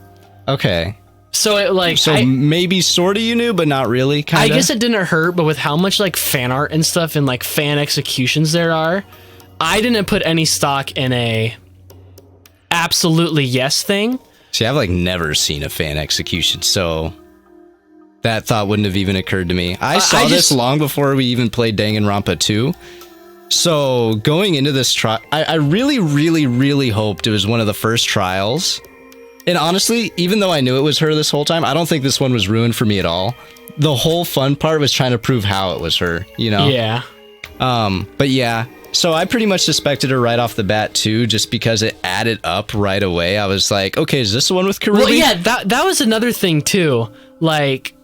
Okay. So it like maybe sort of you knew, but not really. Kinda? I guess it didn't hurt, but with how much like fan art and stuff and like fan executions there are, I didn't put any stock in a absolutely yes thing. See, I've like never seen a fan execution, so that thought wouldn't have even occurred to me. I saw this long before we even played Danganronpa 2. So going into this trial, I really, really, really hoped it was one of the first trials. And honestly, even though I knew it was her this whole time, I don't think this one was ruined for me at all. The whole fun part was trying to prove how it was her, you know? Yeah. But yeah. So I pretty much suspected her right off the bat too, just because it added up right away. I was like, okay, is this the one with Kirumi? Well, yeah, that was another thing too. Like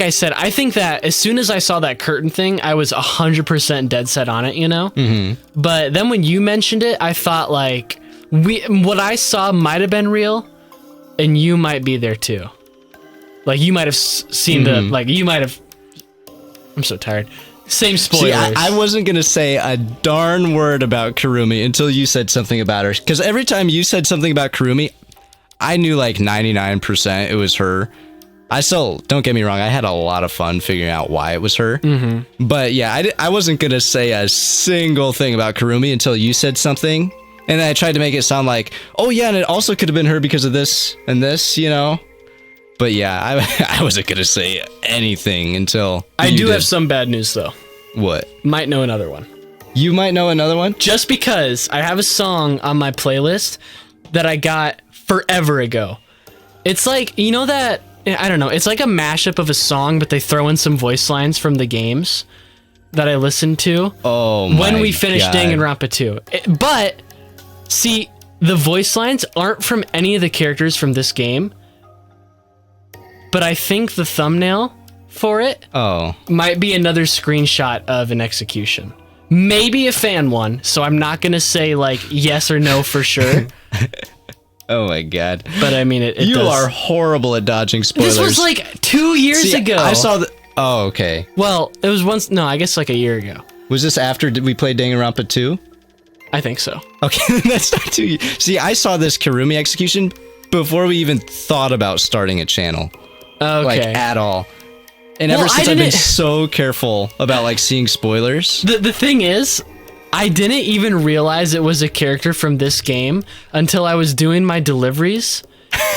I said, I think that as soon as I saw that curtain thing, I was 100% dead set on it, you know? Mm-hmm. But then when you mentioned it, I thought like, what I saw might have been real, and you might be there too. Like you might have seen I'm so tired. Same spoilers. See, I wasn't going to say a darn word about Kirumi until you said something about her. Because every time you said something about Kirumi, I knew like 99% it was her. I still, don't get me wrong, I had a lot of fun figuring out why it was her. Mm-hmm. But yeah, I wasn't going to say a single thing about Kirumi until you said something. And then I tried to make it sound like, oh yeah, and it also could have been her because of this and this, you know? But yeah, I wasn't going to say anything until I do have some bad news, though. What? Might know another one. You might know another one? Just because I have a song on my playlist that I got forever ago. It's like, you know that, I don't know, it's like a mashup of a song, but they throw in some voice lines from the games that I listened to when we finished Danganronpa 2. But, see, the voice lines aren't from any of the characters from this game. But I think the thumbnail for it might be another screenshot of an execution. Maybe a fan one, so I'm not going to say like yes or no for sure. Oh my god. But I mean, you are horrible at dodging spoilers. This was like 2 years ago. I saw the... Oh, okay. Well, it was once... No, I guess like a year ago. Was this after did we play Danganronpa 2? I think so. Okay, that's not 2 years. See, I saw this Kirumi execution before we even thought about starting a channel. Okay. Like, at all. And ever since I've been so careful about, like, seeing spoilers. The thing is, I didn't even realize it was a character from this game until I was doing my deliveries.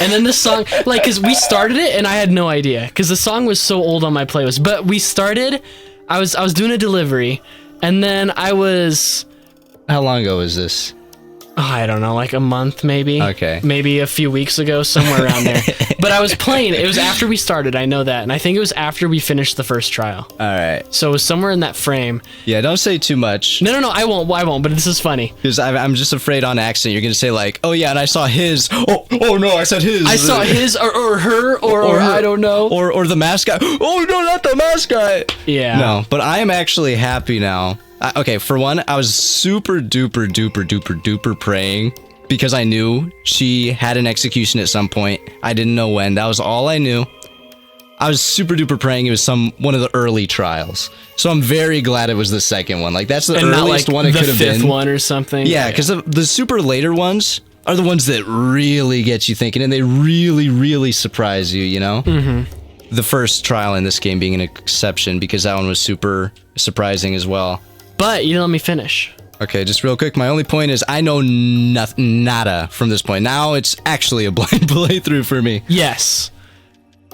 And then the song, like, because we started it and I had no idea. Because the song was so old on my playlist. But we started, I was doing a delivery. And then I was... How long ago was this? Oh, I don't know, like a month maybe. Okay. Maybe a few weeks ago, somewhere around there. But I was playing, it was after we started, I know that. And I think it was after we finished the first trial. Alright. So it was somewhere in that frame. Yeah, don't say too much. No, I won't, but this is funny. Because I'm just afraid on accident you're going to say like, oh yeah, and I saw his. Oh no, I said his. I saw his or her or I don't know. Or the mascot. Oh no, not the mascot. Yeah. No, but I am actually happy now. Okay, for one, I was super duper praying because I knew she had an execution at some point. I didn't know when. That was all I knew. I was super duper praying it was one of the early trials. So I'm very glad it was the second one. Like, that's the earliest one it could have been. The fifth one or something. Yeah, because the super later ones are the ones that really get you thinking, and they really, really surprise you, you know? Mm-hmm. The first trial in this game being an exception, because that one was super surprising as well. But you didn't let me finish. Okay, just real quick, my only point is I know nada from this point. Now it's actually a blind playthrough for me. Yes.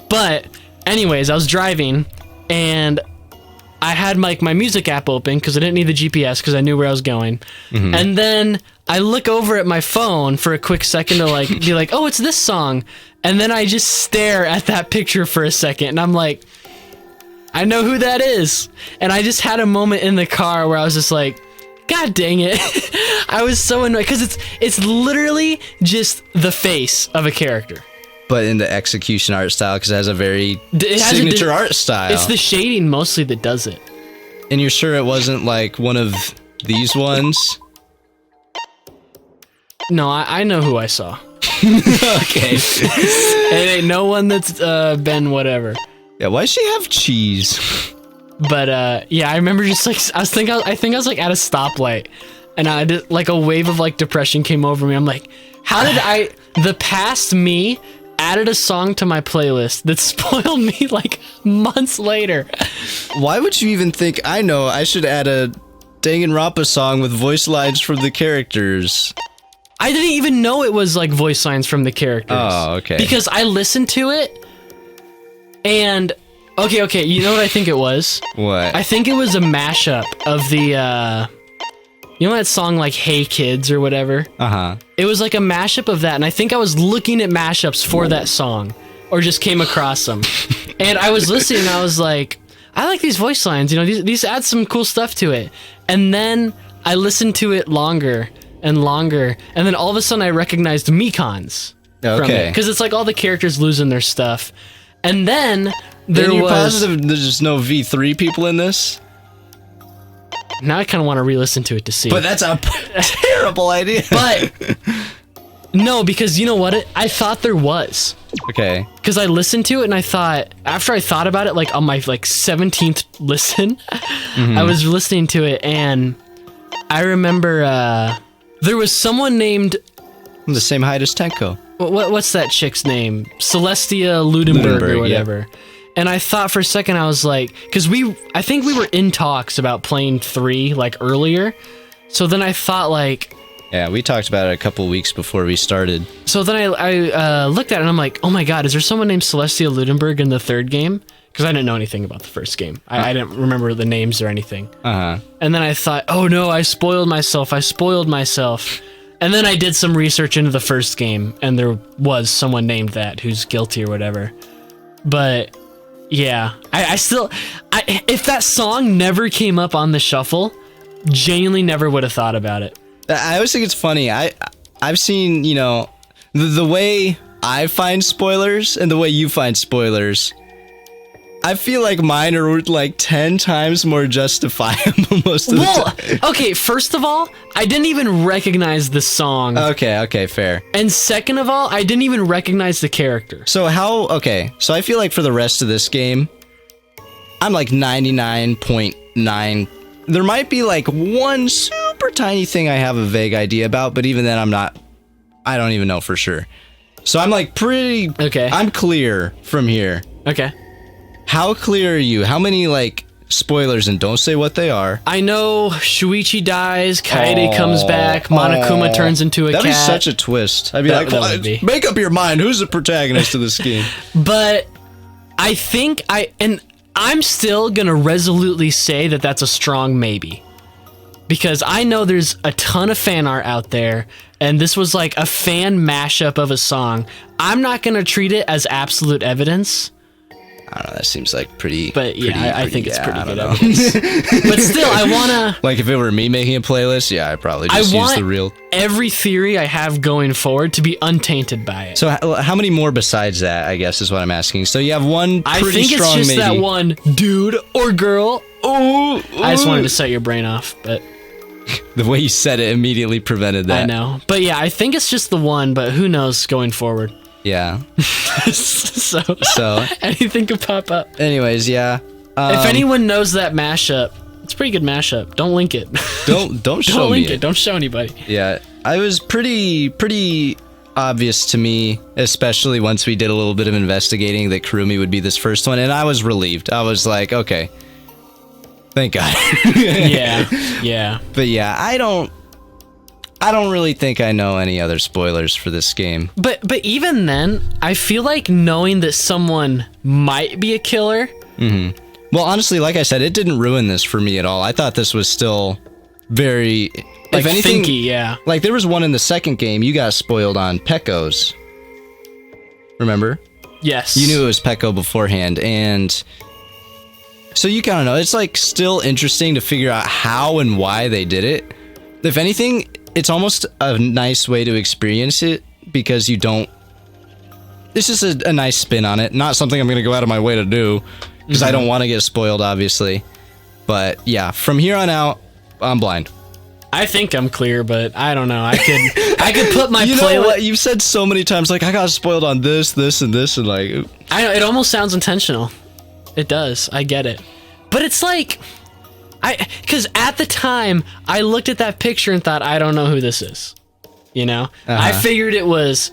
But, anyways, I was driving, and I had my music app open because I didn't need the GPS because I knew where I was going. Mm-hmm. And then I look over at my phone for a quick second to like be like, oh, it's this song. And then I just stare at that picture for a second, and I'm like, I know who that is. And I just had a moment in the car where I was just like, God dang it. I was so annoyed because it's literally just the face of a character. But in the execution art style, because it has a very signature art style. It's the shading mostly that does it. And you're sure it wasn't like one of these ones? No, I know who I saw. Okay. It ain't no one that's been whatever. Yeah, why does she have cheese? But yeah, I remember just like I think I was like at a stoplight, and I did like a wave of like depression came over me. I'm like, how did the past me added a song to my playlist that spoiled me like months later? Why would you even think I should add a Danganronpa song with voice lines from the characters? I didn't even know it was like voice lines from the characters. Oh, okay. Because I listened to it, and okay, you know what I think it was? What? I think it was a mashup of the you know that song like Hey Kids or whatever? Uh-huh. It was like a mashup of that, and I think I was looking at mashups for that song, or just came across them. And I was listening, and I was like, I like these voice lines, you know, these add some cool stuff to it. And then I listened to it longer and longer, and then all of a sudden I recognized Mikan's from it. Because it's like all the characters losing their stuff. And then you're positive there's no V3 people in this? Now I kind of want to re-listen to it to see. But that's a terrible idea. But no, because you know what? I thought there was. Okay. Because I listened to it and I thought, after I thought about it, like on my like 17th listen, I was listening to it and I remember there was someone named... the same height as Tenko. What's that chick's name? Celestia Ludenberg or whatever. Yeah. And I thought for a second, I was like, because I think we were in talks about playing 3 like earlier. So then I thought like... Yeah, we talked about it a couple weeks before we started. So then I looked at it and I'm like, oh my God, is there someone named Celestia Ludenberg in the third game? Because I didn't know anything about the first game. I didn't remember the names or anything. Uh-huh. And then I thought, oh no, I spoiled myself. And then I did some research into the first game, and there was someone named that who's guilty or whatever. But yeah, I still, if that song never came up on the shuffle, genuinely never would have thought about it. I always think it's funny. I've seen, you know, the way I find spoilers and the way you find spoilers. I feel like mine are like 10 times more justifiable most of the time. Okay, first of all, I didn't even recognize the song. Okay, fair. And second of all, I didn't even recognize the character. So so I feel like for the rest of this game, I'm like 99.9. There might be like one super tiny thing I have a vague idea about, but even then I don't even know for sure. So I'm like I'm clear from here. Okay. How clear are you? How many, like, spoilers, and don't say what they are? I know Shuichi dies, Kaede comes back, Monokuma turns into a cat. That'd be such a twist. I'd be make up your mind. Who's the protagonist of this game? But I think I'm still going to resolutely say that that's a strong maybe. Because I know there's a ton of fan art out there, and this was like a fan mashup of a song. I'm not going to treat it as absolute evidence. I don't know, that seems like pretty... But yeah, I think it's pretty good evidence. But still, I want to... Like, if it were me making a playlist, yeah, I'd probably just use the real... every theory I have going forward to be untainted by it. So how many more besides that, I guess, is what I'm asking. So you have one pretty strong I think it's just maybe. that one dude or girl. I just wanted to set your brain off, but... The way you said it immediately prevented that. I know. But yeah, I think it's just the one, but who knows going forward. Yeah. so anything could pop up. Anyways, yeah. If anyone knows that mashup, it's a pretty good mashup. Don't link it. Don't show link me it. Don't show anybody. Yeah, I was pretty obvious to me, especially once we did a little bit of investigating, that Kurumi would be this first one, and I was relieved. I was like, okay, thank God. yeah. But yeah, I don't really think I know any other spoilers for this game. But even then, I feel like knowing that someone might be a killer. Mm-hmm. Well, honestly, like I said, it didn't ruin this for me at all. I thought this was still very, like, if anything, thinky, yeah. Like there was one in the second game you got spoiled on, Pecco's. Remember? Yes. You knew it was Pecco beforehand, and so you kind of know. It's like still interesting to figure out how and why they did it. If anything, it's almost a nice way to experience it because you don't. It's just a nice spin on it. Not something I'm going to go out of my way to do because I don't want to get spoiled, obviously. But yeah, from here on out, I'm blind. I think I'm clear, but I don't know. I could put my you playlist. know what? You've said so many times, like, I got spoiled on this, and this, and like. I know, it almost sounds intentional. It does. I get it. But it's like, because at the time, I looked at that picture and thought, I don't know who this is. You know? I figured it was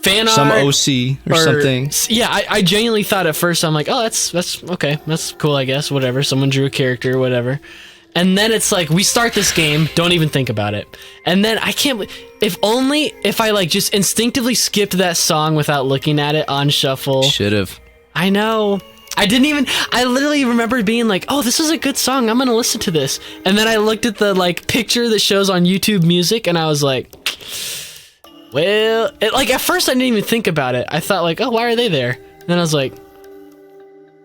fan art. Some OC or something. Yeah, I genuinely thought at first, I'm like, oh, that's okay. That's cool, I guess. Whatever. Someone drew a character, whatever. And then it's like, we start this game, don't even think about it. And then I can't, if I like just instinctively skipped that song without looking at it on shuffle. Should've. I know. I literally remember being like, oh, this is a good song, I'm gonna listen to this. And then I looked at the like picture that shows on YouTube Music and I was like, well, like at first I didn't even think about it. I thought like, oh, why are they there? And then I was like,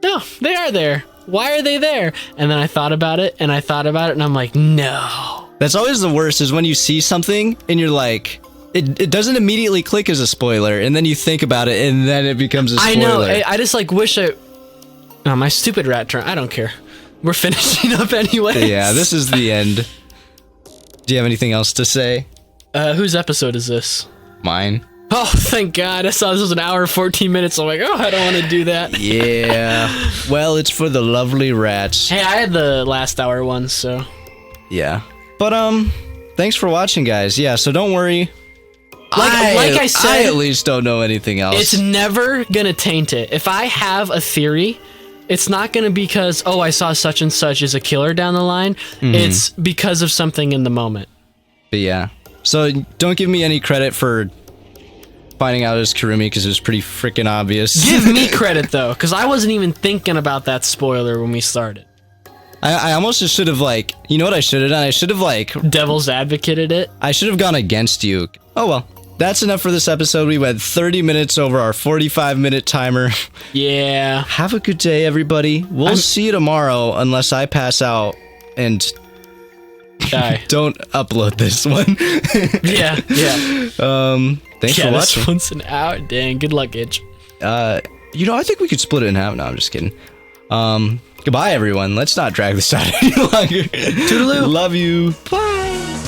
no, they are there. Why are they there? And then I thought about it, and I'm like, no. That's always the worst, is when you see something, and you're like, it doesn't immediately click as a spoiler, and then you think about it, and then it becomes a spoiler. I know, I just like wish oh, my stupid rat turn, I don't care. We're finishing up anyway. Yeah, this is the end. Do you have anything else to say? Whose episode is this? Mine. Oh, thank God. I saw this was an hour and 14 minutes. I'm like, oh, I don't want to do that. Yeah. Well, it's for the lovely rats. Hey, I had the last hour one, so. Yeah. But, thanks for watching, guys. Yeah, so don't worry. Like I said, I at least don't know anything else. It's never gonna taint it. If I have a theory, it's not gonna be because, oh, I saw such and such as a killer down the line. It's because of something in the moment. But yeah. So don't give me any credit for finding out it was Kurumi, because it was pretty freaking obvious. Give me credit, though, because I wasn't even thinking about that spoiler when we started. I almost just should have, like, you know what I should have done? I should have, like, devil's advocated it. I should have gone against you. Oh, well. That's enough for this episode. We went 30 minutes over our 45-minute timer. Yeah. Have a good day, everybody. We'll see you tomorrow, unless I pass out and die. Don't upload this one. Yeah. Thanks for watching. This one's an hour. Dang, good luck, Itch. You know, I think we could split it in half. No, I'm just kidding. Goodbye, everyone. Let's not drag this out any longer. Toodaloo. Love you. Bye.